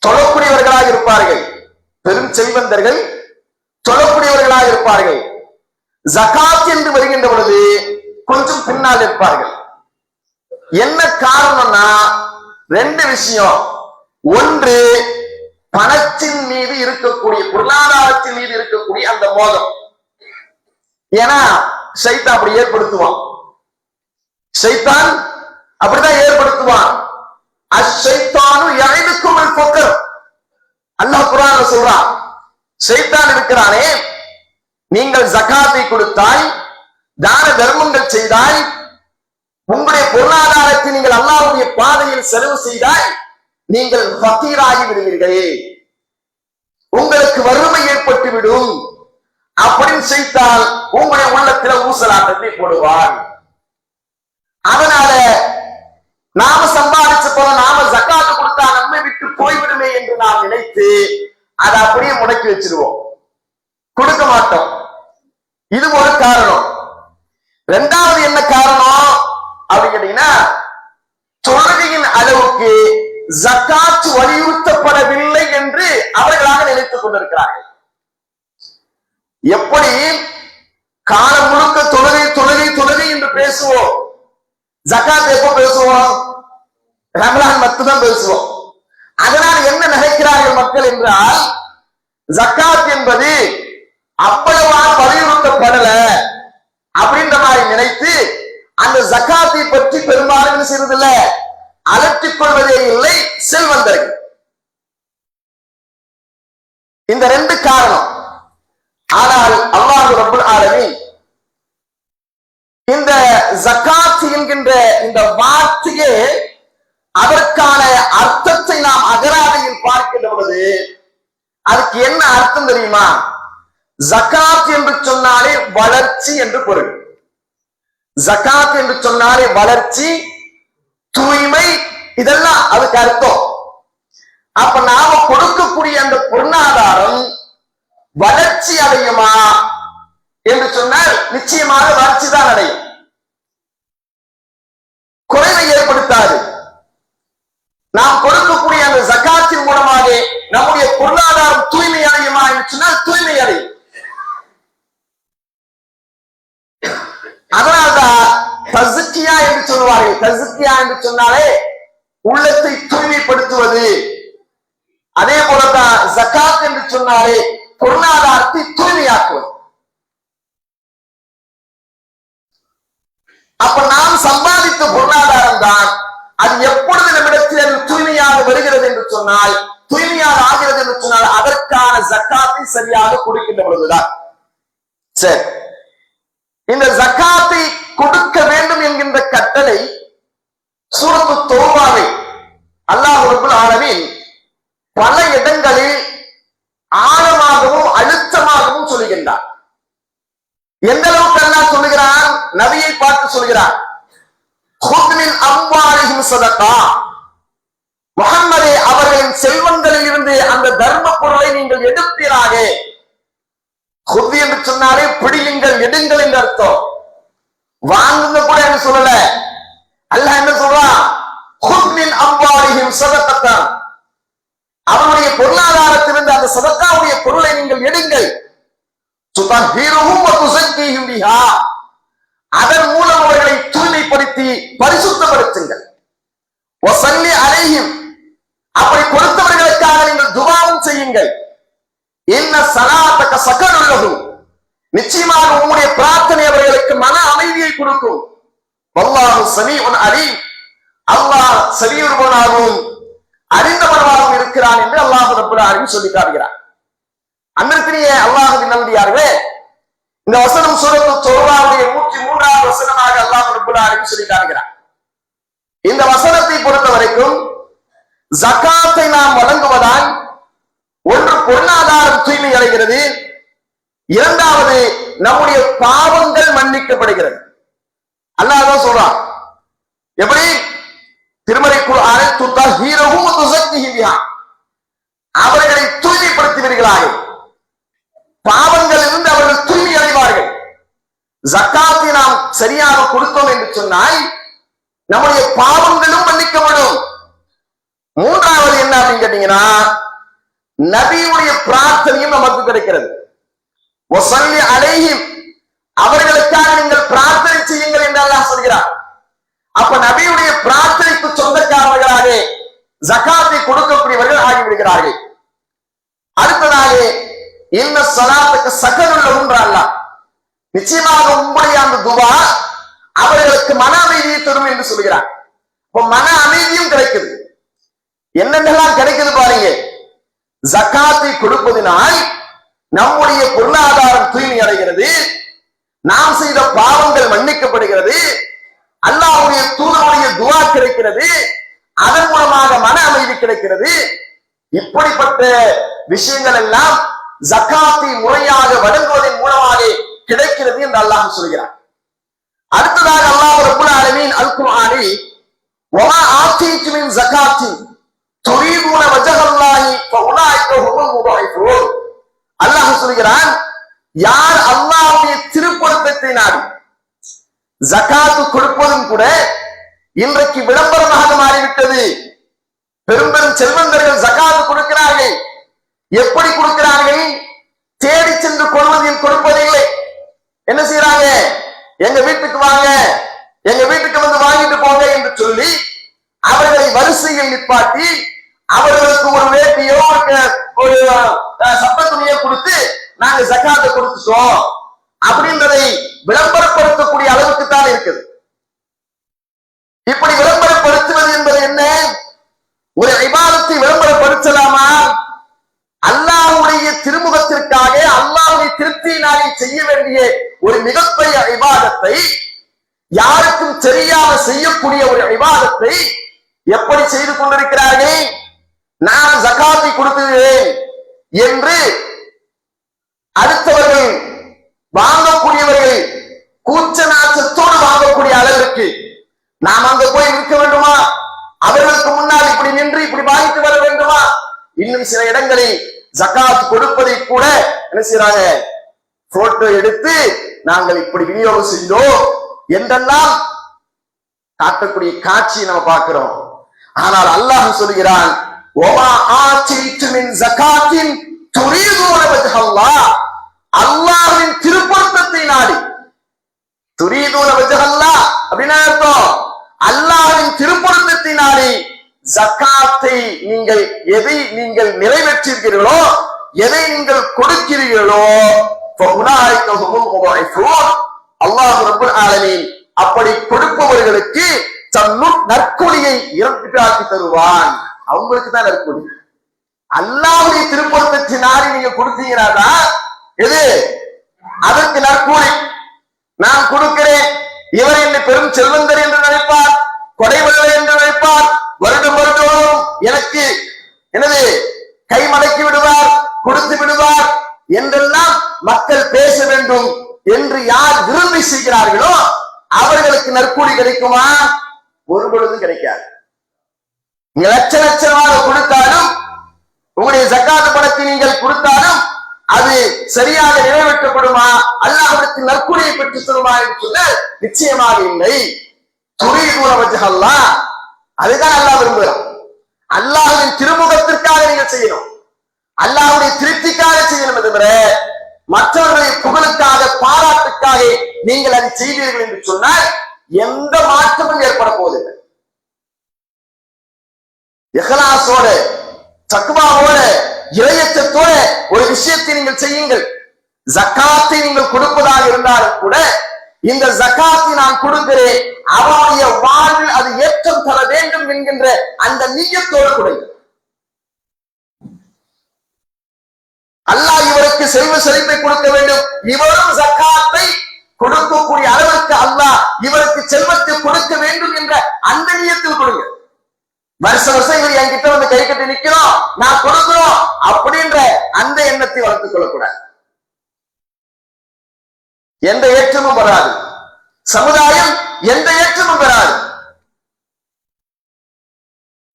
தொழக்கூடியவர்களாக இருப்பார்கள், பெரும் செல்வந்தர்கள் தொழக்கூடியவர்களாக இருப்பார்கள். ஜகாத் என்று வருகின்ற பொழுது கொஞ்சம் பின்னால் இருப்பார்கள். என்ன காரணம்னா 2 விஷயம். ஒன்று, பணத்தின் மீது இருக்கக்கூடிய, பொருளாதாரத்தின் மீது இருக்கக்கூடிய அந்த மோகம். ஏன்னா ஷைத்தான் அப்படி ஏற்படுத்துவான், ஷைத்தான் அப்படிதான் ஏற்படுத்துவான். அஷ்ஷைத்தானு யஇதுக்கும் அல்-ஃபக்ர், அல்லாஹ் குர்ஆன்ல சொல்றான், ஷைத்தான் இருக்கிறானே, நீங்கள் ஜகாத்தை கொடுத்தால், தான தர்மங்கள் செய்தால், உங்களுடைய பொருளாதாரத்தை நீங்கள் அல்லாஹ்வுடைய பாதையில் செலவு செய்தால் நீங்கள் ஃபகீராகி விடுவீர்கள், உங்களுக்கு வறுமை ஏற்பட்டுவிடும் அப்படின்னு செய்தால் உங்களுடைய உள்ளத்துல ஊசலாட்டத்தை போடுவார். அதனால நாம சம்பாதிச்ச போல நாம ஜகாத் கொடுத்தா நம்மை விட்டு போய்விடுமே என்று நாம் நினைத்து அதை அப்படியே முடக்கி வச்சிருவோம், கொடுக்க மாட்டோம். இது ஒரு காரணம். 2வது என்ன காரணம் அப்படின்னு கேட்டீங்கன்னா, தொழுகையின் அளவுக்கு ஜகாத் வலியுறுத்தப்படவில்லை என்று அவர்களாக நினைத்துக் கொண்டிருக்கிறார்கள். எப்படி காலம் முழுக்க தொழுகை தொழுகை தொழுகை என்று பேசுவோம், ஜகாத் எப்போ பேசுவோம்? ரமலான் மட்டும்தான் பேசுவோம். அதனால் என்ன நினைக்கிறார்கள் மக்கள் என்றால், ஜகாத் என்பது அவ்வளவா வலியுறுத்தப்படல அப்படின்ற மாதிரி நினைத்து அந்த ஜகாத்தை பற்றி பெரும்பாலும் செய்வதில்ல, அலட்டிக் கொள்வதே இல்லை செல்வந்தர்கள். இந்த 2 காரணம். ஆனால் அல்லாஹ் ரப்பல் ஆலமீன் இந்த ஜகாத் என்கின்ற இந்த வார்த்தையே அதற்கான அர்த்தத்தை நாம் அகராதியில் பார்க்கின்ற பொழுது அதுக்கு என்ன அர்த்தம் தெரியுமா? ஜகாத் என்று சொன்னாலே வளர்ச்சி என்று பொருள். ஜகாத் என்று சொன்னாலே வளர்ச்சி, தூய்மை, இதெல்லாம் அதுக்கு அர்த்தம். அப்ப நாம கொடுக்கக்கூடிய அந்த பொருளாதாரம் வளர்ச்சி அடையுமா என்று சொன்னால் நிச்சயமாக வளர்ச்சி தான் அடையும், குறைவை ஏற்படுத்தாது. நாம் கொடுக்கக்கூடிய அந்த ஜகாத்தின் மூலமாக நம்முடைய பொருளாதாரம் தூய்மை அடையுமா என்று சொன்னால் தூய்மை அடையும். அதனால்தான் தஸ்கியா என்று சொல்லுவார்கள். தஸ்கியா என்று சொன்னாலே உள்ளத்தை தூய்மைப்படுத்துவது. அதே போலதான் ஜகாத் என்று சொன்னாலே பொருளாதாரத்தை தூய்மையாக்குவது. அப்ப நாம் சம்பாதித்த பொருளாதாரம் தான் அது எப்பொழுது நம்மிடத்தில் அது தூய்மையாக வருகிறது என்று சொன்னால், தூய்மையாக ஆகிறது என்று சொன்னால் அதற்கான ஜக்காத்தை சரியாக கொடுக்கின்ற பொழுதுதான். சரி, இந்த ஜக்காத்தை கொடுக்க வேண்டும் என்கின்ற கட்டளை சூரத்து தௌபாவை அல்லாஹ் ரப்பல் ஆலமீன் பல இடங்களில் ஆழமாகவும் அழுத்தமாகவும் சொல்லுகின்றார். எந்த அளவுக்கு அல்லாஹ் சொல்லுகிறான்? நபியை பார்த்து சொல்கிறான், குத் மின் அம்வாலிஹிம் ஸதகா, முஹம்மதே அவர்களின் செல்வங்களில் இருந்து அந்த தர்ம பொருளை நீங்கள் எடுப்பீராக. குத் என்று சொன்னாலே பிடியுங்கள், எடுங்கள் என்று அர்த்தம். வாங்குங்க கூட என்ன சொல்லல. அல்லாஹ் என்ன சொல்றான்? குத் மின் அம்வாலிஹிம் ஸதகா, அவருடைய பொருளாதாரத்திலிருந்து அந்த சதக்காவுடைய பொருளை நீங்கள் எடுங்கள். அதன் மூலம் அவர்களை தூய்மைப்படுத்தி பரிசுத்தப்படுத்துங்கள். அப்படி கொடுத்தவர்களுக்காக நீங்கள் துஆவும் செய்யுங்கள். இன்ன ஸலாத்தக ஸகனுல் லஹும், நிச்சயமாக உங்களுடைய பிரார்த்தனை அவர்களுக்கு மன அமைதியை கொடுக்கும். வல்லாஹு ஸமீஉன் அலீம், அல்லாஹ் செவியுறுபவனாகவும் அறிந்தவனாகவும் இருக்கிறான் என்று அல்லாஹ் ரப்பல் ஆலமீன் சொல்லி காட்டுகிறார். அன்பிற்குரிய அல்லாஹ்வின் நல்லடியார்களே, இந்த வசனம் சூரத்து தௌபாவுடைய 103வது வசனமாக அல்லாஹ் ரப்பல் ஆலமீன் சொல்லி காட்டுகிறார். இந்த வசனத்தை பொறுத்த வரைக்கும் ஜகாத்தை நாம் வழங்குவதால் ஒன்று பொருளாதாரம் தூய்மை அடைகிறது, இரண்டாவது நம்முடைய பாவங்கள் மன்னிக்கப்படுகிறது. அல்லாஹ் தான் சொல்றான். எப்படி? திருமறை குர்ஆனில் துதஹீரஹும் துஸக்கிஹிம் பிஹா, அவர்களை தூய்மைப்படுத்துவீர்களாக, பாவங்களிலிருந்து அவர்கள் தூய்மை அடைவார்கள். ஜக்காத்தை நாம் சரியாக கொடுத்தோம் என்று சொன்னால் நம்முடைய பாவங்களும் மன்னிக்கப்படும். மூன்றாவது என்ன அப்படின்னு கேட்டீங்கன்னா, நபியுடைய பிரார்த்தனையும் நமக்கு கிடைக்கிறது. வஸல்லி அலைஹிம், அவர்களுக்காக நீங்கள் பிரார்த்தனை செய்யுங்கள் என்று அல்லாஹ் சொல்கிறார். அப்ப நபியுடைய பிரார்த்தனைக்கு சொந்தக்காரர்களாக ஜகாத்தை கொடுக்கக்கூடியவர்கள் ஆகிவிடுகிறார்கள். அடுத்ததாக இன்ன ஸலாத்தக ஸகனுல் லஹும் அல்லாஹ், நிச்சயமாக உங்களுடைய அந்த துஆ அவர்களுக்கு மன அமைதியை தரும் என்று சொல்கிறார். இப்ப மன அமைதியும் கிடைக்குது. என்னென்னலாம் கிடைக்குது பாருங்க. ஜகாத்தை கொடுப்பதினால் நம்முடைய பொருளாதாரம் தூய்மை அடைகிறது, நாம் செய்த பாவங்கள் மன்னிக்கப்படுகிறது, அல்லாஹ்வுடைய தூதருடைய துஆ கிடைக்கிறது, அதன் மூலமாக மன அமைதி கிடைக்கிறது. இப்படிப்பட்ட விஷயங்கள் எல்லாம் ஜகாத்தை முறையாக வழங்குவதன் மூலமாக கிடைக்கிறது என்று அல்லாஹ் சொல்கிறார். அடுத்ததாக அல்லாஹ் ரப்பல் ஆலமீன் அல் குர்ஆனில் வமா ஆதீது மின் ஜகாத்தின் துரீதுன வஜஹல்லாஹி ஃபஉலாயிக ஹுமுல் முதாயிஃபூன், அல்லாஹ் சொல்கிறான், யார் அல்லாஹ்வுடைய திருப்பொருத்தத்தை நாடி ஜகாத் கொடுப்பதும் கூட இன்றைக்கு விளம்பரமாக மாறிவிட்டது. பெரும் பெரும் செல்வந்தர்கள் ஜகாத் கொடுக்கிறார்கள். எப்படி கொடுக்கிறார்கள்? தேடி சென்று கொள்வதில் கொடுப்பதில்லை. என்ன செய்யறாங்க? எங்க வீட்டுக்கு வாங்க, எங்க வீட்டுக்கு வந்து வாங்கிட்டு போங்க என்று சொல்லி அவர்களை வரிசையில் நிப்பாட்டி அவர்களுக்கு ஒரு வேட்டியோ ஒரு சட்ட துணியோ கொடுத்து நாங்க ஜகாத்தை கொடுத்துட்டோம் அப்படின்றதை விளம்பரப்படுத்தக்கூடிய அளவுக்கு தான் இருக்குது. இப்படி விளம்பரப்படுத்துவது என்பது என்ன? ஒரு இபாதத்தை விளம்பரப்படுத்தலாமா? அல்லாஹ்வுடைய திருமுகத்திற்காக அல்லாஹ்வுடைய திருப்தியினாலே செய்ய வேண்டிய ஒரு மிகப்பெரிய இபாதத்தை, யாருக்கும் தெரியாம செய்யக்கூடிய ஒரு இபாதத்தை எப்படி செய்து கொண்டிருக்கிறார்கள்? நான் ஜகாத்தை கொடுத்துகிறேன் என்று அடுத்தவர்கள் வாங்கக்கூடியவர்கள் கூச்ச நாச்சத்தோடு வாங்கக்கூடிய அளவிற்கு நாம் அங்க போய் நிற்க வேண்டுமா? அவர்களுக்கு முன்னால் இப்படி நின்று இப்படி வாங்கிட்டு வர வேண்டுமா? இன்னும் சில இடங்களில் ஜகாத் கொடுப்பதை கூட என்ன செய்யறாங்க? போட்டோ எடுத்து நாங்கள் இப்படி விநியோகம் செய்தோம் என்றெல்லாம் காட்டக்கூடிய காட்சியை நம்ம பார்க்கிறோம். ஆனால் அல்லாஹ் சொல்கிறான், வமா ஆதீது மின் ஜகாத்தின் துரீதுன வஜ்ஹல்லாஹ், அல்லாஹ்வின் திருப்பொருத்தத்தை நாடி, துரீதுன நோயாளி ஜகாத்தை எதை நீங்கள் நிறைவேற்றீர்களோ, எதை நீங்கள் கொடுக்கிறீர்களோ, அல்லாஹ் ரப்பல் ஆலமீன் அப்படி கொடுப்பவர்களுக்கு நற்கொடியை இரட்டிப்பாக்கி தருவான். அவங்களுக்கு தான் நற்கொடி. அல்லாஹ்வுடைய திருப்பொருத்தத்தை நாடி நீங்க கொடுத்தீங்கன்னா எது அதற்கு நற்கூலி. நான் கொடுக்கிறேன், இவர் என்னை பெரும் செல்வந்தர் என்று நினைப்பார், கொடைவள்ளல் என்று நினைப்பார், வருடம் வருடம் எனக்கு எனது கை மடக்கி விடுவார், கொடுத்து விடுவார் என்றெல்லாம் மக்கள் பேச வேண்டும் என்று யார் விரும்பி செய்கிறார்களோ அவர்களுக்கு நற்கூலி கிடைக்குமா? ஒரு பொழுதும் கிடைக்காது. நீங்க லட்ச லட்சமாக கொடுத்தாலும், உங்களுடைய ஜக்காத் பணத்தை நீங்கள் கொடுத்தாலும் அது சரியாக நிறைவேற்றப்படுமா, அல்லாஹ்விற்கு நற்கூலியை பெற்று தருமா என்று சொன்னால் நிச்சயமாக இல்லை. துரீதுன வஜ்ஹ அல்லாஹ், அதுதான் அல்லாஹ் விரும்புகிறான். அல்லாஹ்வின் திருமுகத்திற்காக நீங்கள் செய்யணும், அல்லாஹ்வுடைய திருப்திக்காக செய்யணும். தவிர மற்றவர்களை புகழுக்காக பாராட்டுக்காக நீங்கள் அதை செய்வீர்கள் என்று சொன்னால் எந்த மாற்றமும் ஏற்பட போவதில்லை. இஹ்லாஸோட தக்வாவோட இறையச்சத்தோட ஒரு விஷயத்தை நீங்கள் செய்யுங்கள். ஜக்காத்தை நீங்கள் கொடுப்பதாக இருந்தாலும் கூட இந்த ஜக்காத்தை நான் கொடுக்கிறேன், அவனுடைய வாழ்வில் அது ஏற்றம் தர வேண்டும் என்கின்ற அந்த நிய்யத்தோடு கொடுங்க. அல்லாஹ் இவருக்கு செல்வ செழிப்பை கொடுக்க வேண்டும், இவரும் ஜக்காத்தை கொடுக்கக்கூடிய அளவிற்கு அல்லாஹ் இவருக்கு செல்வத்தை கொடுக்க வேண்டும் என்ற அந்த நிய்யத்தில் கொடுங்க. வருஷம் வருஷம் இவர் என்கிட்ட வந்து கை கட்டி நிக்கிறோம், நான் கொடுக்கிறோம் அப்படின்ற அந்த எண்ணத்தை வளர்த்துக் கொள்ளக்கூடாது. எந்த ஏற்றமும் வராது, சமுதாயம் எந்த ஏற்றமும் பெறாது.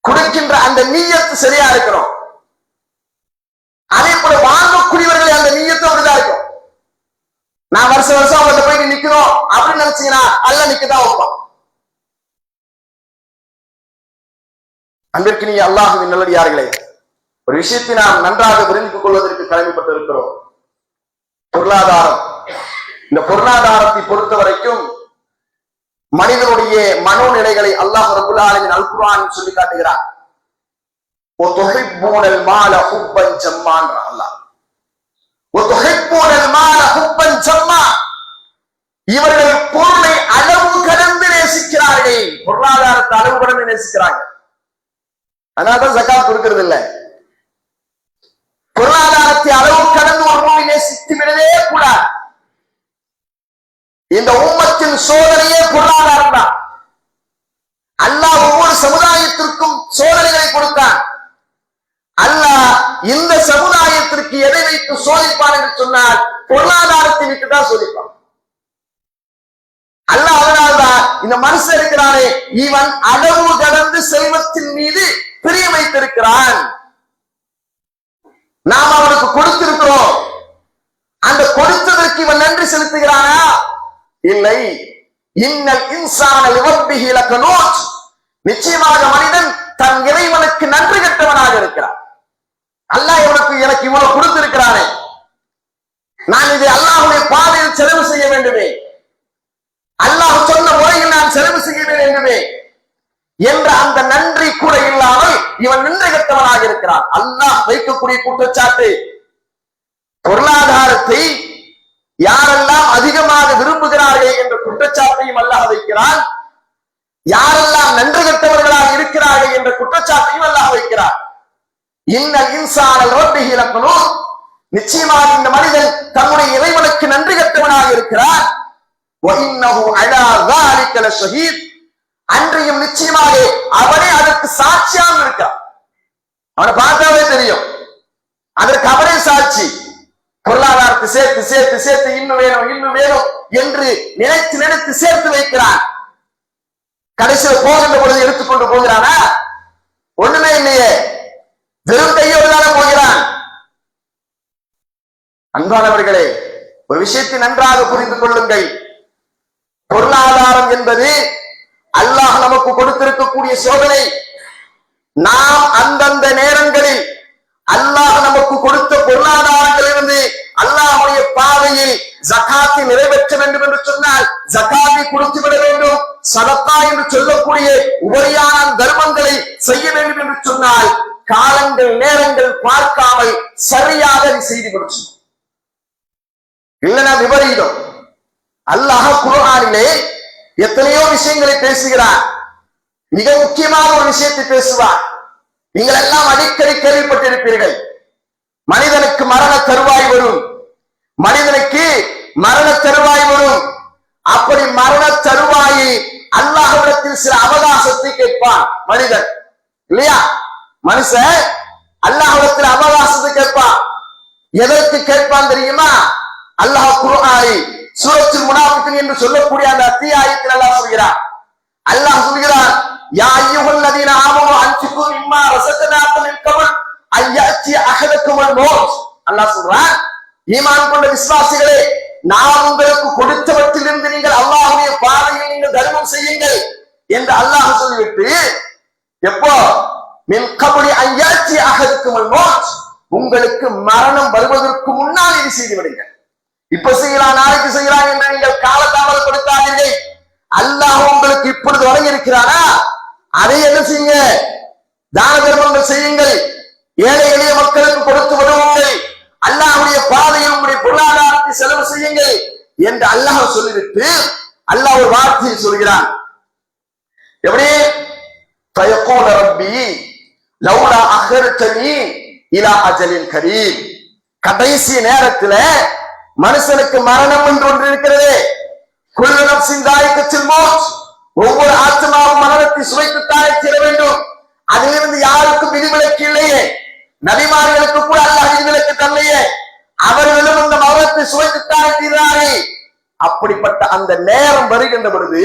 கொடுக்கின்ற அந்த நீயத்து சரியா இருக்கணும். அதே போல வாங்கக்கூடியவர்கள் அந்த நீயத்து அப்படிதான் இருக்கும். நான் வருஷம் வருஷம் அவங்கள்ட்ட போயிட்டு நிக்கிறோம் அப்படின்னு நினைச்சீங்கன்னா அல்ல நிக்கதான் வைப்பான். அன்பிற்கு நீ அல்லாஹ்வின் நல்லடியார்களே, ஒரு விஷயத்தை நாம் நன்றாக புரிந்து கொள்வதற்கு கடமைப்பட்டிருக்கிறோம். பொருளாதாரம். இந்த பொருளாதாரத்தை பொறுத்த வரைக்கும் மனிதனுடைய மனோநிலைகளை அல்லாஹ் ரப்பல் ஆலமீன் அல் குர்ஆனில் சொல்லி காட்டுகிறார். வதுஹிப்பூனல் மால ஹுப்பன் ஜம்மான் அல்லாஹ். வதுஹிப்பூனல் மால ஹுப்பன் ஜம்மா. இவர்கள் பொருளை அளவு கடந்து நேசிக்கிறார்கள். பொருளாதாரத்தை அளவு கடந்து நேசிக்கிறாங்க. அதனால்தான் ஜகாத் கொடுக்கிறது இல்லை. பொருளாதாரத்தை அளவு கடந்து ஒரு நோயை நேசித்து விடவே கூடாது. இந்த உம்மத்தின் சோதனையே பொருளாதாரம் தான். அல்லாஹ் ஒவ்வொரு சமுதாயத்திற்கும் சோதனைகளை கொடுத்தான். அல்லாஹ் இந்த சமுதாயத்திற்கு எதை வைத்து சோதிப்பான் என்று சொன்னால் பொருளாதாரத்தை வைத்து தான் சோதிப்பான். அல்லாஹ் அதனால்தான் இந்த மனுஷன் இருக்கிறானே, இவன் அளவு கடந்து செல்வத்தின் மீது பிரிய வைத்திருக்கிறான். நாம் அவனுக்கு கொடுத்திருக்கிறோம், அந்த கொடுத்ததற்கு இவன் நன்றி செலுத்துகிறானா? இல்லை. இன்னல் இன்சான லிரப்பிஹி லகனூத். நிச்சயமாக மனிதன் தன் இறைவனுக்கு நன்றி கெட்டவனாக இருக்கிறான். அல்லாஹ் எனக்கு இவ்வளவு கொடுத்திருக்கிறானே, நான் இதை அல்லாஹ்வுடைய பாதையில் செலவு செய்ய வேண்டுமே, அல்லாஹ் சொன்ன முறையில் நான் செலவு செய்ய வேண்டுமே என்ற அந்த நன்றி கூட இல்லாமல் இவன் நன்றி கெட்டவனாக இருக்கிறான். அல்லாஹ் வைக்கக்கூடிய குற்றச்சாட்டு, பொருளாதாரத்தை யாரெல்லாம் அதிகமாக விரும்புகிறார்கள் என்ற குற்றச்சாட்டையும் அல்லாஹ் வைக்கிறான். யாரெல்லாம் நன்றி கெட்டவர்களாக இருக்கிறார்கள் என்ற குற்றச்சாட்டையும் அல்லாஹ் வைக்கிறார். இன்னல் இன்சான லிரப்பிஹி லகனூத். நிச்சயமாக இந்த மனிதன் தன்னுடைய இறைவனுக்கு நன்றி கெட்டவனாக இருக்கிறான். வ இன்னஹு அலா ஸாலிக லஷஹீத். அன்றையும் நிச்சயமாக அவனே அதற்கு சாட்சியாக இருக்கான். அவனை பார்த்தாவே தெரியும், அதற்கு அவனே சாட்சி. பொருளாதாரத்தை சேர்த்து சேர்த்து சேர்த்து இன்னும் வேணும் இன்னும் வேணும் என்று நினைத்து நினைத்து சேர்த்து வைக்கிறான். கடைசியில் போகின்ற பொழுது எடுத்துக்கொண்டு போகிறானா? ஒண்ணுமே இல்லையே, வெறும் கையோடு தானே போகிறான். அன்பானவர்களே, ஒரு விஷயத்தை நன்றாக புரிந்து கொள்ளுங்கள். பொருளாதாரம் என்பது அல்லாஹ் நமக்கு கொடுத்திருக்கக்கூடிய சோதனை. நாம் அந்தந்த நேரங்களில் அல்லாஹ் நமக்கு கொடுத்த பொருளாதாரங்களிலிருந்து அல்லாஹ்வுடைய பாதையில் ஜகாத்தை நிறைவேற்ற வேண்டும் என்று சொன்னால் ஜகாத்தை ஜக்காத்தை கொடுத்து விட வேண்டும், சதக்கா என்று சொல்லக்கூடிய உபரியான தர்மங்களை செய்ய வேண்டும் என்று சொன்னால் காலங்கள் நேரங்கள் பார்க்காமல் சரியாக செய்து கொடுத்து இல்லைன்னா விபரீதம். அல்லாஹ் குர்ஆனிலே எத்தனையோ விஷயங்களை பேசுகிறார். மிக முக்கியமான ஒரு விஷயத்தை பேசுவார். நீங்கள் எல்லாம் அடிக்கடி கேள்விப்பட்டிருப்பீர்கள். மனிதனுக்கு மரண தருவாய் வரும், மனிதனுக்கு மரண தருவாய் வரும். அப்படி மரண தருவாயை அல்லாஹ்விடத்தில் சில அவகாசத்தை கேட்பான் மனிதன், இல்லையா? மனுஷன் அல்லாஹ்விடத்தில் அவகாசத்தை கேட்பான். எதற்கு கேட்பான் தெரியுமா? அல்லாஹ் குர்ஆனை சூரத்துல் முனாஃபிகூன் என்று சொல்லக்கூடிய அந்த அத்தியாயத்தில் அல்லாஹ் சொல்கிறார். அல்லாஹ் சொல்கிறான், யா அய்யுஹல்லதீன ஆமனூ அன்ஃபிகூ மிம்மா ரஸக்னாக்கும் மின் கப்ல் அன் யஅதி அஹதக்குமுல் மௌத். அல்லாஹ் சொல்றான், ஈமான் கொண்ட விசுவாசிகளே, நான் உங்களுக்கு கொடுத்தவற்றிலிருந்து நீங்கள் அல்லாஹ்வுடைய பாதையில் நீங்கள் தர்மம் செய்யுங்கள் என்று அல்லாஹ் சொல்லிவிட்டு, எப்போ மின் கப்லி அன் யஅதி அஹதக்குமுல் மௌத், உங்களுக்கு மரணம் வருவதற்கு முன்னால் இது செய்து விடுங்கள். இப்ப செய்யலாம், நாளைக்கு செய்யலாம் என்று நீங்கள் காலதாமதப்படுத்தாதீர்கள். அல்லாஹ் உங்களுக்கு இப்பொழுது வழங்கி இருக்கிறாரா, அதை என்ன செய்யுங்க? தான தர்மங்கள் செய்யுங்கள், ஏழை எளிய மக்களுக்கு கொடுத்து விடுவோங்கள், அல்லாஹ்வுடைய பாதையில் உங்களுடைய பொருளாதாரத்தை செலவு செய்யுங்கள் என்று அல்லாஹ் சொல்லிவிட்டு அல்லாஹ் ஒரு வார்த்தையை சொல்கிறான். எப்படி? ஃபயகூல ரப்பி லௌலா அஹர்தனி இலா அஜலின் கரீம். கடைசி நேரத்துல மனுஷனுக்கு மரணம் என்று ஒன்று இருக்கிறது. குல்லு நஃப்ஸின் தாயிகத்துல் மௌத், ஒவ்வொரு ஆத்மாவும் மரணத்தை சுவைத்துத்தானே தீர வேண்டும். அதிலிருந்து யாருக்கும் விதிவிலக்கு இல்லையே. நபிமார்களுக்கு கூட அல்லாஹ் விதிவிலக்கு தரலையே. அவர்களும் அந்த மரணத்தை சுவைத்துத்தானே தீர்றாரே. அப்படிப்பட்ட அந்த நேரம் வருகின்ற பொழுது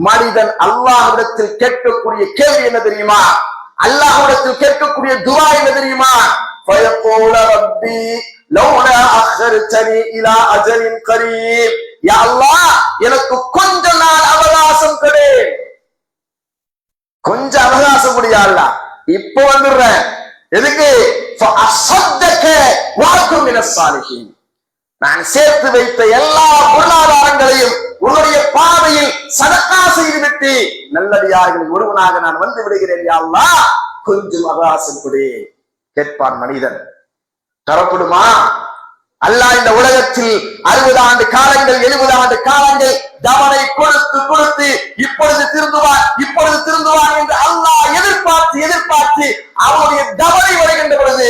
மனிதன் அல்லாஹ்விடத்தில் கேட்கக்கூடிய கேள்வி என்ன தெரியுமா? அல்லாஹ்விடத்தில் கேட்கக்கூடிய துஆ என்ன தெரியுமா? ஃபயகூல ரப்பி லௌலா அஹர்தனி இலா அஜலின் கரீம். யா அல்லாஹ், எனக்கு கொஞ்ச நாள் அவகாசம் கொடு, கொஞ்சம் அவகாசம் கொடு யா அல்லாஹ், இப்போ வந்துடுறேன். எதுக்கு? ஃபஅஸத்தக வஅகும் மினஸ் சாலிஹீன். நான் சேர்த்து வைத்த எல்லா பொருளாதாரங்களையும் உன்னுடைய பாதையில் சதக்கா செய்துவிட்டு நல்லடியார்களில் ஒருவனாக நான் வந்து விடுகிறேன் யா அல்லாஹ், கொஞ்சம் அவகாசம் கொடு கேட்பான் மனிதன். தரப்படுமா? அல்லாஹ் இந்த உலகத்தில் 60 ஆண்டு காலங்கள் 70 ஆண்டு காலங்கள் தவணை கொடுத்து கொடுத்து இப்பொழுது திருந்துவான் இப்பொழுது திருந்துவான் என்று அல்லாஹ் எதிர்பார்த்து அவனுடைய தவணை வருகின்ற பொழுது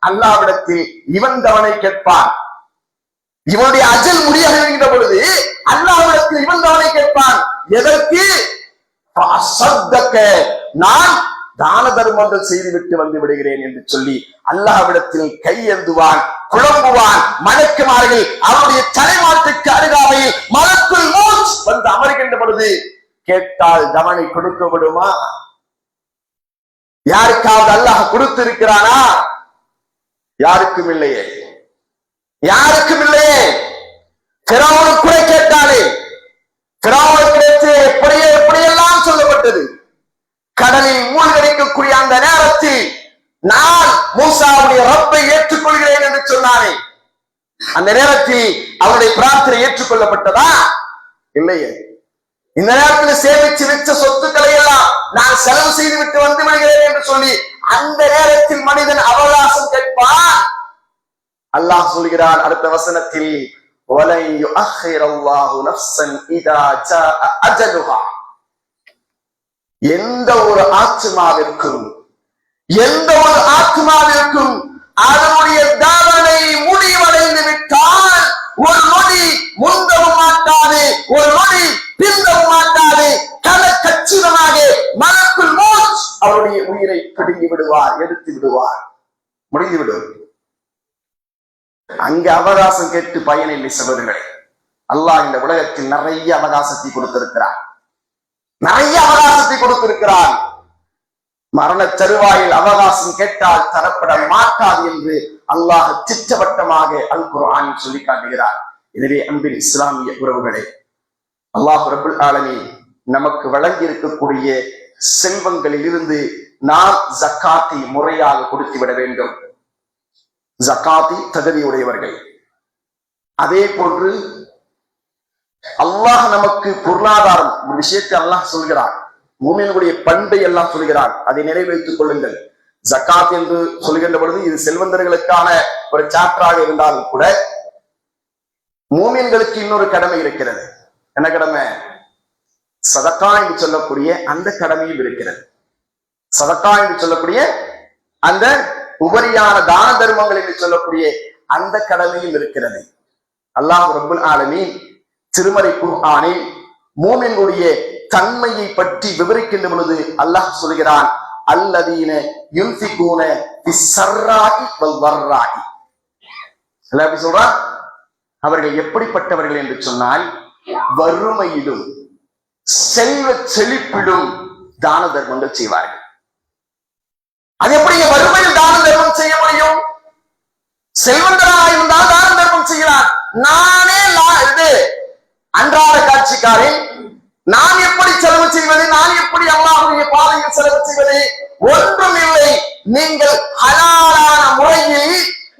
அல்லாஹ்விடத்தில் இவன் தவணை கேட்பான். இவனுடைய அஜல் முடியாகின்ற பொழுது அல்லாஹ்விடத்தில் இவன் தவணை கேட்பான். எதற்கு? நான் தான தர்மங்கள் செய்துவிட்டு வந்து விடுகிறேன் என்று சொல்லி அல்லாஹ்விடத்தில் கையேந்துவான், குழம்புவான். மலக்குமார்கள் அவருடைய தலைமாட்டுக்கு அருகாமையில் மலக்குல் மௌத் வந்து அமர்கின்ற பொழுது கேட்டால் தவணை கொடுக்க விடுமா? யாருக்காவது அல்லாஹ் கொடுத்திருக்கிறானா? யாருக்கும் இல்லையே, யாருக்கும் இல்லையே. ஃபிரௌன் கூட கேட்டாலே, ஃபிரௌனுக்கு எப்படியெல்லாம் சொல்லப்பட்டது. கடலில் மூழ்கடிக்கக்கூடிய அந்த நேரத்தில் நான் மூசாவுடைய ரப்பை ஏற்றுக்கொள்கிறேன் என்று சொன்னானே, அந்த நேரத்தில் அவருடைய பிரார்த்தனை ஏற்றுக்கொள்ளப்பட்டதா? இல்லையே. இந்த நேரத்தில் சேமிச்சு வச்ச சொத்துக்களை எல்லாம் நான் செலவு செய்து விட்டு வந்து விடுகிறேன் என்று சொல்லி அந்த நேரத்தில் மனிதன் அவகாசம் கேட்பான். அல்லாஹ் சொல்கிறான் அடுத்த வசனத்தில், வலை யுஅக்கிரல்லாஹு நஃப்ஸன் இதா ஜாஅ அஜலுஹா. எந்த ஒரு ஆத்மாவிற்கும் அதனுடைய தவணை முடிவடைந்து விட்டால் ஒரு நொடி முந்தவும் மாட்டாது, ஒரு நொடி பிந்தவும் மாட்டாது. கச்சிதமாக மலக்குல் மௌத் அவருடைய உயிரை பிடுங்கி விடுவார், எடுத்து விடுவார், முடிந்துவிடும். அங்க அவகாசம் கேட்டு பயனில்லை சகோதரர்களே. அல்லாஹ் இந்த உலகத்தில் நிறைய அவகாசத்தை கொடுத்திருக்கிறார், நிறைய அவகாசத்தை கொடுத்திருக்கிறார். மரண தருவாயில் அவகாசம் கேட்டால் தரப்பட மாட்டாது என்று அல்லாஹ் திட்டவட்டமாக அல் குர்ஆனில் சொல்லி காட்டுகிறார். எனவே அன்பில் இஸ்லாமிய உறவுகளே, அல்லாஹ் ரப்புல் ஆலமீன் நமக்கு வழங்கி இருக்கக்கூடிய செல்வங்களில் இருந்து நாம் ஜக்காத்தை முறையாக கொடுத்து விட வேண்டும். ஜக்காத்தை தகுதியுடையவர்கள். அதே போன்று அல்லாஹ் நமக்கு பொருளாதாரம் ஒரு விஷயத்தை அல்லாஹ் சொல்கிறார், மூமின்களுடைய பண்பை எல்லாம் சொல்கிறார், அதை நிறைவேற்றிக் கொள்ளுங்கள். ஜக்காத் என்று சொல்கின்ற பொழுது இது செல்வந்தர்களுக்கான ஒரு சாப்டராக இருந்தாலும் கூட மூமின்களுக்கு இன்னொரு கடமை இருக்கிறது. என்ன கடமை? சதக்கா என்று சொல்லக்கூடிய அந்த கடமையும் இருக்கிறது. சதக்கா என்று சொல்லக்கூடிய அந்த உபரியான தான தர்மங்கள் என்று சொல்லக்கூடிய அந்த கடமையும் இருக்கிறது. அல்லாஹ் ரப்புல் ஆலமீன் திருமறை குர்ஆனில் மூமின்களுடைய தன்மையை பற்றி விவரிக்கின்ற பொழுது அல்லாஹ் சொல்கிறான், அல்லதீன யுன்ஃபிகூன ஃபிஸ்ஸர்ராஇ வல் வர்ராஇ. அல்லாஹ் எப்படி சொல்றான்? அவர்கள் எப்படிப்பட்டவர்கள் என்று சொன்னால், வறுமையிலும் செல்வ செழிப்பிலும் தான தர்மங்கள் செய்வார்கள். அது எப்படி வறுமையில் தான தர்மம் செய்ய முடியும்? செல்வந்தராக இருந்தால் தான தர்மம் செய்யலாம். நானே இது அன்றாட காட்சிக்காரன், நான் எப்படி செலவு செய்வது, நான் எப்படி அல்லாஹ்வுடைய பாதையில் செலவு செய்வது? ஒன்றும் இல்லை. நீங்கள் ஹலாலான முறையில்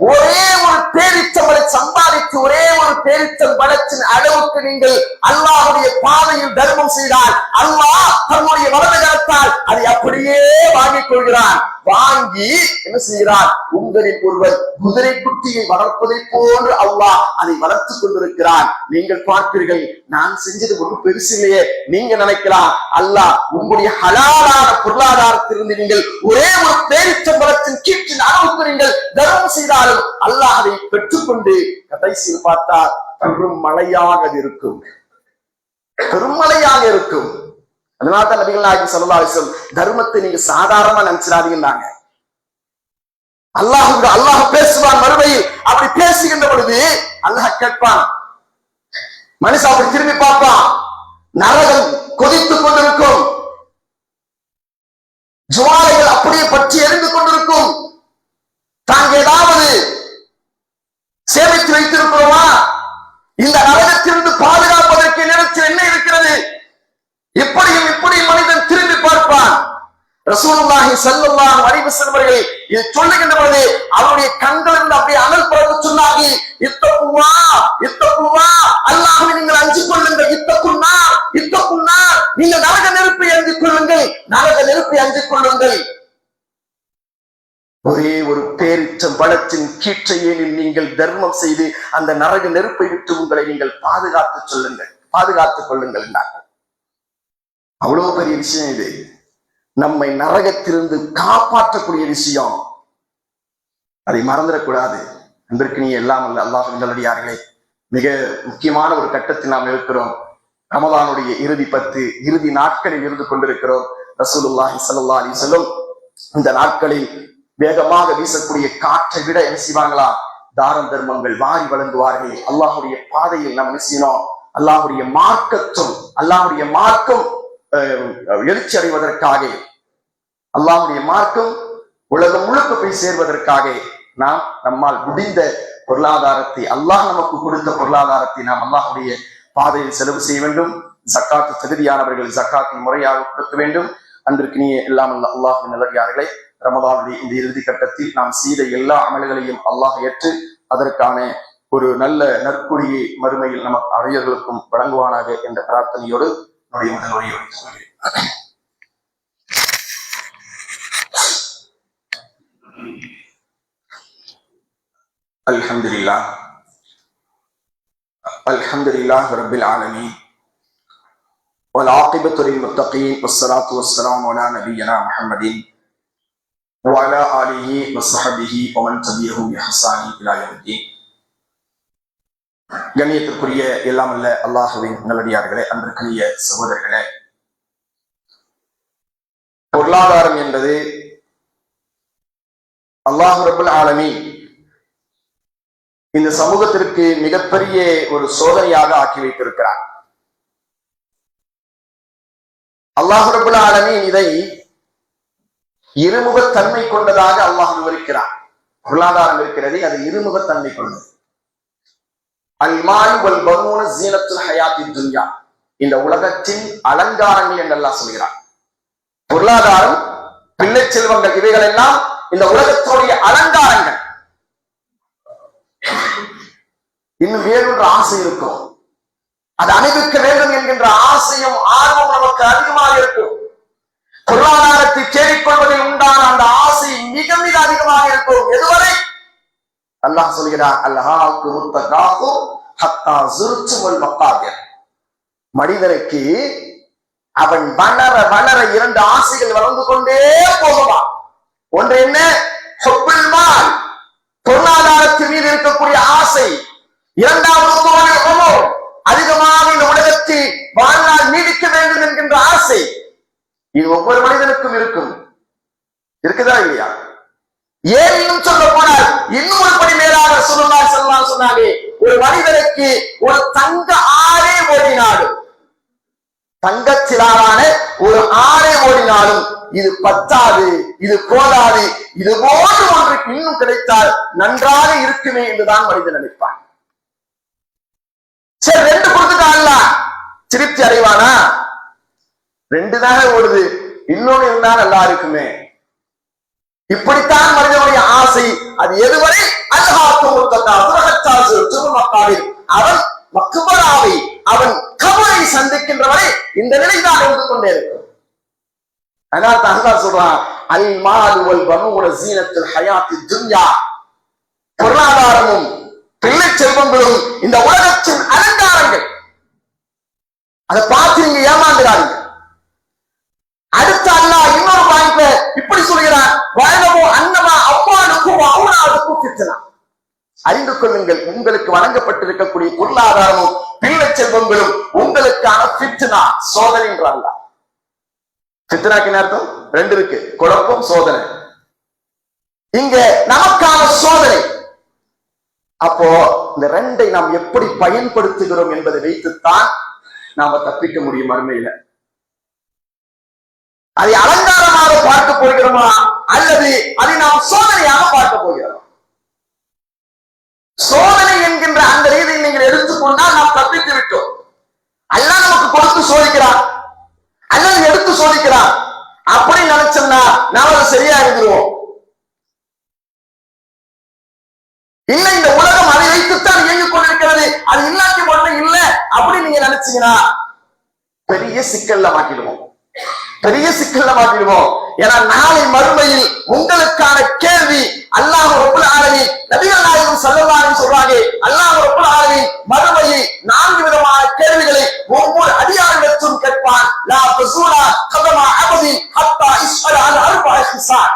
ஒரே ஒரு பேரிச்சம்பளை சம்பாதித்து ஒரே ஒரு பேரிச்சம்பளத்தின் அளவுக்கு நீங்கள் அல்லாஹ்வுடைய பாதையில் தர்மம் செய்தால் அல்லாஹ் தன்னுடைய வலது கரத்தால் அதை அப்படியே வாங்கிக் கொள்கிறான். வாங்கி என்ன செய்கிறான்? உங்களில் ஒருவர் குதிரை குட்டியை வளர்ப்பதை போன்று அல்லாஹ் அதை வளர்த்துக் கொண்டிருக்கிறான். நீங்கள் பார்ப்பீர்கள், நான் செஞ்சது ஒன்றும் பெருசு இல்லையே நீங்க நினைக்கலாம். அல்லாஹ் உங்களுடைய ஹலாலான பொருளாதாரத்திலிருந்து நீங்கள் ஒரே ஒரு பேரிச்சம்பளத்தின் கீற்றின் அளவுக்கு நீங்கள் தர்மம் செய்தாலும் அல்லாஹ் அதை பெற்றுக்கொண்டு கடைசியில் பார்த்தா பெரும் மழையாக இருக்கும், பெருமழையாக இருக்கும். அதனால்தான் நபிகள் நாயகம் ஸல்லல்லாஹு அலைஹி வஸல்லம் தர்மத்தை நீங்க சாதாரணமா நினைச்சிடாதீங்கன்னாங்க. அல்லாஹ் பேசுவான் மறுமையில். அப்படி பேசுகின்ற பொழுது அல்லாஹ் கேட்பான், மனுஷன் அப்படி திரும்பி பார்ப்பான், நரகம் கொதித்துக் கொண்டிருக்கும், ஜுவாலைகள் அப்படியே பற்றி எரிந்து கொண்டிருக்கும். தாங்க ஏதாவது சேமித்து வைத்திருக்கிறோமா? இந்த நரகத்திலிருந்து பாதுகாப்பதற்கு நேரத்தில் என்ன இருக்கிறது? இப்படியும் இப்படியும் மனிதன் திரும்பி பார்ப்பான். ரசூலுல்லாஹி ஸல்லல்லாஹு அலைஹி வஸல்லம் அவர்கள் இது சொல்லுகின்ற பொழுது அவருடைய கண்களிலிருந்து அப்படியே அனல் பறக்க சொன்னாங்க. இத்தகுல்லாஹ், அல்லாஹ்வை நீங்கள் அஞ்சிக் கொள்ளுங்கள். இத்தகுன்னார், நீங்கள் நரக நெருப்பை அஞ்சிக் கொள்ளுங்கள், நரக நெருப்பை அஞ்சிக் கொள்ளுங்கள். ஒரே ஒரு பேரிச்சம் பழத்தின் கீற்றையே நீங்கள் தர்மம் செய்து அந்த நரக நெருப்பை விட்டு உங்களை நீங்கள் பாதுகாத்துக் கொள்ளுங்கள். அவ்வளவு பெரிய விஷயம் இது. நம்மை நரகத்திலிருந்து காப்பாற்றக்கூடிய விஷயம், அதை மறந்துடக்கூடாது. அன்பிற்கு நீ எல்லாம் அல்ல அல்லாஹ்வின் நல்லடியார்களே, மிக முக்கியமான ஒரு கட்டத்தில் நாம் இருக்கிறோம். ரமலானுடைய இறுதி நாட்களில் இருந்து கொண்டிருக்கிறோம். ரசூலுல்லாஹி ஸல்லல்லாஹு அலைஹி வஸல்லம் இந்த நாட்களில் வேகமாக வீசக்கூடிய காற்றை விட என்ன செய்வாங்களா? தான தர்மங்கள் வாரி வழங்குவார்கள். அல்லாஹ்வுடைய பாதையில் நாம் என்ன செய்யணும்? அல்லாஹ்வுடைய மார்க்கம் எழுச்சி அடைவதற்காக, அல்லாஹ்வுடைய மார்க்கம் உலகம் முழுக்க போய் சேர்வதற்காக நம்மால் முடிந்த பொருளாதாரத்தை, அல்லாஹ் நமக்கு கொடுத்த பொருளாதாரத்தை நாம் அல்லாஹ்வுடைய பாதையில் செலவு செய்ய வேண்டும். ஜக்காத்து தகுதியானவர்கள் ஜக்காத்தை முறையாக கொடுக்க வேண்டும். அன்றைக்கு நீ எல்லாம் அல்லாஹ்வின் நல்லடியார்களே, ரமதானுடைய இந்த இறுதி கட்டத்தில் நாம் செய்த எல்லா அமல்களையும் அல்லாஹ் ஏற்று அதற்கான ஒரு நல்ல நற்கூலியை மறுமையில் நமக்கு அனைவர்களுக்கும் வழங்குவானாக என்ற பிரார்த்தனையோடு என்னுடைய முதல் உரையை வைத்துக் கொள்கிறேன். அல்ஹம்துலில்லாஹ் ரப்பில் ஆலமீன் வல் ஆகிபத்து லில் முத்தகீன் வஸ்ஸலாத்து வஸ்ஸலாமு அலா நபியினா முஹம்மதின் வ அலா ஆலிஹி வஸ்ஸஹபிஹி வ மன் தபியஹு பி இஹ்சானி இலா யௌமித்தீன். கண்ணியத்திற்குரிய எல்லாம் அல்ல அல்லாஹ்வின் நல்லடியார்களே, அன்பிற்குரிய சகோதரர்களே, பொருளாதாரம் என்பது அல்லாஹ் ரப்புல் ஆலமீன் இந்த சமூகத்திற்கு மிகப்பெரிய ஒரு சோதனையாக ஆக்கி வைத்திருக்கிறார். அல்லாஹ் ரப்புல் ஆலமீன் இதை இருமுகத்தன்மை கொண்டதாக அல்லாஹ் விவரிக்கிறார். பொருளாதாரம் இருக்கிறது, அது இருமுகத்தன்மை கொண்டது. அல்மால் வல் பனூன ஸீனத்துல் ஹயாத்தித் துன்யா, இந்த உலகத்தின் அலங்காரங்கள் என்று அல்லாஹ் சொல்கிறார். பொருளாதாரம், பிள்ளை செல்வங்கள், இவைகள் எல்லாம் இந்த உலகத்துடைய அலங்காரங்கள். இன்னும் வேறொன்று ஆசை இருக்கும், அது அனுபவிக்க வேண்டும் என்கின்ற ஆசையும் ஆர்வம் நமக்கு அதிகமாக இருக்கும். பொருளாதாரத்தை தேடிக்கொள்வதில் உண்டான அந்த ஆசை மிக மிக அதிகமாக இருக்கும். எதுவரை? அல்லாஹ் சொல்கிறார், அல்லாஹ்வுக்கு முத்தகாஹு ஹத்தா ஸுர்துல் மகாபிர். மனிதனுக்கு அவன் வளர வளர இரண்டு ஆசைகள் வளர்ந்து கொண்டே போகுமா. ஒன்று என்ன? ஹுப்புல் மால், பொருளாதாரத்தின் மீது இருக்கக்கூடிய ஆசை. இரண்டாவது அதிகமாக இந்த உலகத்தில் வாழ்நாள் நீடிக்க வேண்டும் என்கின்ற ஆசை. இது ஒவ்வொரு மனிதனுக்கும் இருக்கும். இருக்குதா இல்லையா? ஏன் இன்னும் சொல்ல போனால் இன்னும் ஒரு படி மேலாக சொன்னாங்க, ஒரு மனிதனுக்கு ஒரு தங்க ஆறே ஓடினாலும், தங்கத்திலான ஒரு ஆறே ஓடினாலும் இது பத்தாது, இது போதாது, இது போன்று ஒன்றுக்கு இன்னும் கிடைத்தால் நன்றாக இருக்குமே என்றுதான் மனிதன் நினைப்பான். சரி, ரெண்டு கொடுத்துட்டான்ல, திருப்தி அடைவானா? ரெண்டு தானே ஓடுது, இன்னொன்னு இருந்தா நல்லா இருக்குமே. இப்படித்தான் மனிதனுடைய ஆசை. அது எதுவரை? அவன் மக்பராவை, அவன் கபரை சந்திக்கின்றவரை இந்த நிலைதான் இருந்து கொண்டே இருக்கும். அதனால தான் அல்லாஹ் சொல்றான், அல் மால் வல் பனூன ஸீனத்துல் ஹயாத்தித் துன்யா. பொருளாதாரமும் பிள்ளை செல்வங்களும் இந்த உலகத்தின் அலங்காரங்கள். அதை பார்த்து நீங்க ஏமாந்துடாதீங்க. அடுத்த அல்லாஹ் இன்னொரு பாயிண்ட்ல இப்படி சொல்கிறான், வயலமோ அன்னமா அவ்வானுக்கும் அவுனாதுக்கும் ஃபித்னா. அறிந்து கொள்ளுங்கள், உங்களுக்கு வழங்கப்பட்டிருக்கக்கூடிய பொருளாதாரமும் பிள்ளை செல்வங்களும் உங்களுக்கான ஃபித்னா, சோதனை என்ற அல்லாஹ். ஃபித்னாக்கு அர்த்தம் ரெண்டு இருக்கு, குழப்பம், சோதனை. இங்க நமக்கான சோதனை. அப்போ இந்த ரெண்டை நாம் எப்படி பயன்படுத்துகிறோம் என்பதை வைத்துத்தான் நாம தப்பிக்க முடியும் மறுமையில. அதை அலங்காரமாக பார்க்க போகிறோமா அல்லது அதை நாம் சோதனையாக பார்க்க போகிறோம்? சோதனை என்கின்ற அந்த ரீதியில் நீங்கள் எடுத்துக்கொண்டால் நாம் தப்பித்து விட்டோம். அல்லாஹ் நமக்கு கொடுத்து சோதிக்கிறான் அல்லது எடுத்து சோதிக்கிறான். அப்படி நினைச்சோம்னா நாம் அதை சரியா எழுதுவோம். இல்ல, இந்த உலகம் அதை வைத்துத்தான் இயங்கிக் கொண்டிருக்கிறது, அது இல்லாட்டி ஒண்ணு இல்ல அப்படி நீங்க நினைச்சீங்கன்னா பெரிய சிக்கல்ல மாட்டிடுவோம், பெரிய சிக்கல்ல மாட்டிடுவோம். ஏன்னா நாளை மறுமையில் உங்களுக்கான கேள்வி அல்லாஹ் ரப்பல் ஆலமீன், நபிகள் நாயகம் ஸல்லல்லாஹு அலைஹி சொல்றாங்க, அல்லாஹ் ரப்பல் ஆலமீன் மறுமையில் 4 விதமான கேள்விகளை ஒவ்வொரு அடியாரிடத்தும் கேட்பான். லா தஸூலா கதமா அபதி ஹத்தா இஸ்அல அன் அர்பஅ ஹிசான்.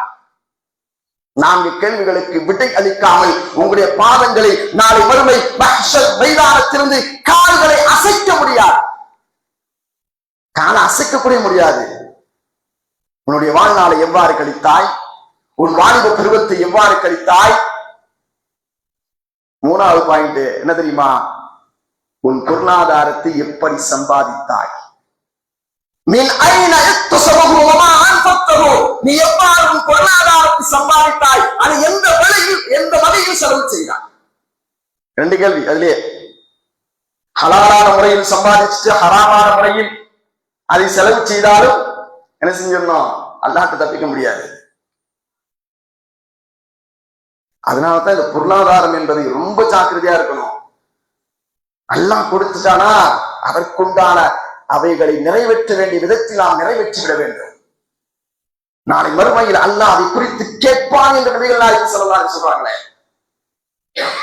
4 கேள்விகளுக்கு விடை அளிக்காமல் உங்களுடைய பாதங்களை நாளை மறுமை மஹ்ஷர் மைதானத்திலிருந்து கால்களை அசைக்க முடியாது, காலை அசைக்கக்கூடிய முடியாது. உன்னுடைய வாழ்நாளை எவ்வாறு கழித்தாய், உன் வாலிப பருவத்தை எவ்வாறு கழித்தாய். 3வது பாயிண்ட் என்ன தெரியுமா? உன் பொருளாதாரத்தை எப்படி சம்பாதித்தாய். மின் ஐன இக்தஸபஹு வமா அன்ஃபக்தஹு. நீ எவ்வாறு உன் பொருளாதாரத்தை சம்பாதித்தாய், அது எந்த வகையில் செலவு செய்தாய். 2 கேள்வி. அதிலே ஹலாலான முறையில் சம்பாதிச்சுட்டு ஹராமான முறையில் அதை செலவு செய்தாலும் என்ன செஞ்சிடணும்? அல்லாஹ்ட்ட தப்பிக்க முடியாது. அதனாலதான் இந்த பொருளாதாரம் என்பதை ரொம்ப ஜாக்கிரதையா இருக்கணும். அல்லாஹ் கொடுத்துட்டானா அதற்குண்டான அவைகளை நிறைவேற்ற வேண்டிய விதத்தில் நாம் நிறைவேற்றி விட வேண்டும். நாளை மறுமையில் அல்லாஹ் அதை குறித்து கேட்பான் என்று நபிகள் நாயகம் ஸல்லல்லாஹு அலைஹி சொல்றாங்களே.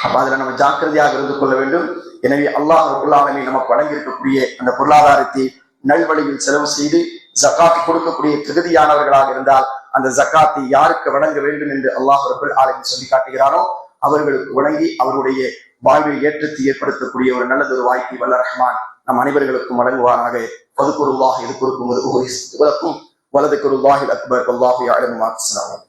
அப்ப அதுல நம்ம ஜாக்கிரதையாக இருந்து கொள்ள வேண்டும். எனவே அல்லாஹ் ரப்பல் ஆலமீன் நமக்கு வழங்கி இருக்கக்கூடிய அந்த பொருளாதாரத்தை நல்வழியில் செலவு செய்து ஜகாத் கொடுக்கக்கூடிய தகுதியானவர்களாக இருந்தால் அந்த ஜகாத்தை யாருக்கு வழங்க வேண்டும் என்று அல்லாஹ் ரப்பல் ஆலமீன் சொல்லி காட்டுகிறானோ அவர்களுக்கு வழங்கி அவருடைய வாழ்வில் ஏற்றத்தை ஏற்படுத்தக்கூடிய ஒரு நல்லதொரு வாய்ப்பை வல்ல ரஹ்மான் நம் அனைவர்களுக்கும் வழங்குவாராக. பதுக்குருல்லாஹ் இது கொடுக்கும் வலதுக்குருல்லாஹில் அக்பர். அல்லாஹு யஅலமு மா தஸ்னஊன்.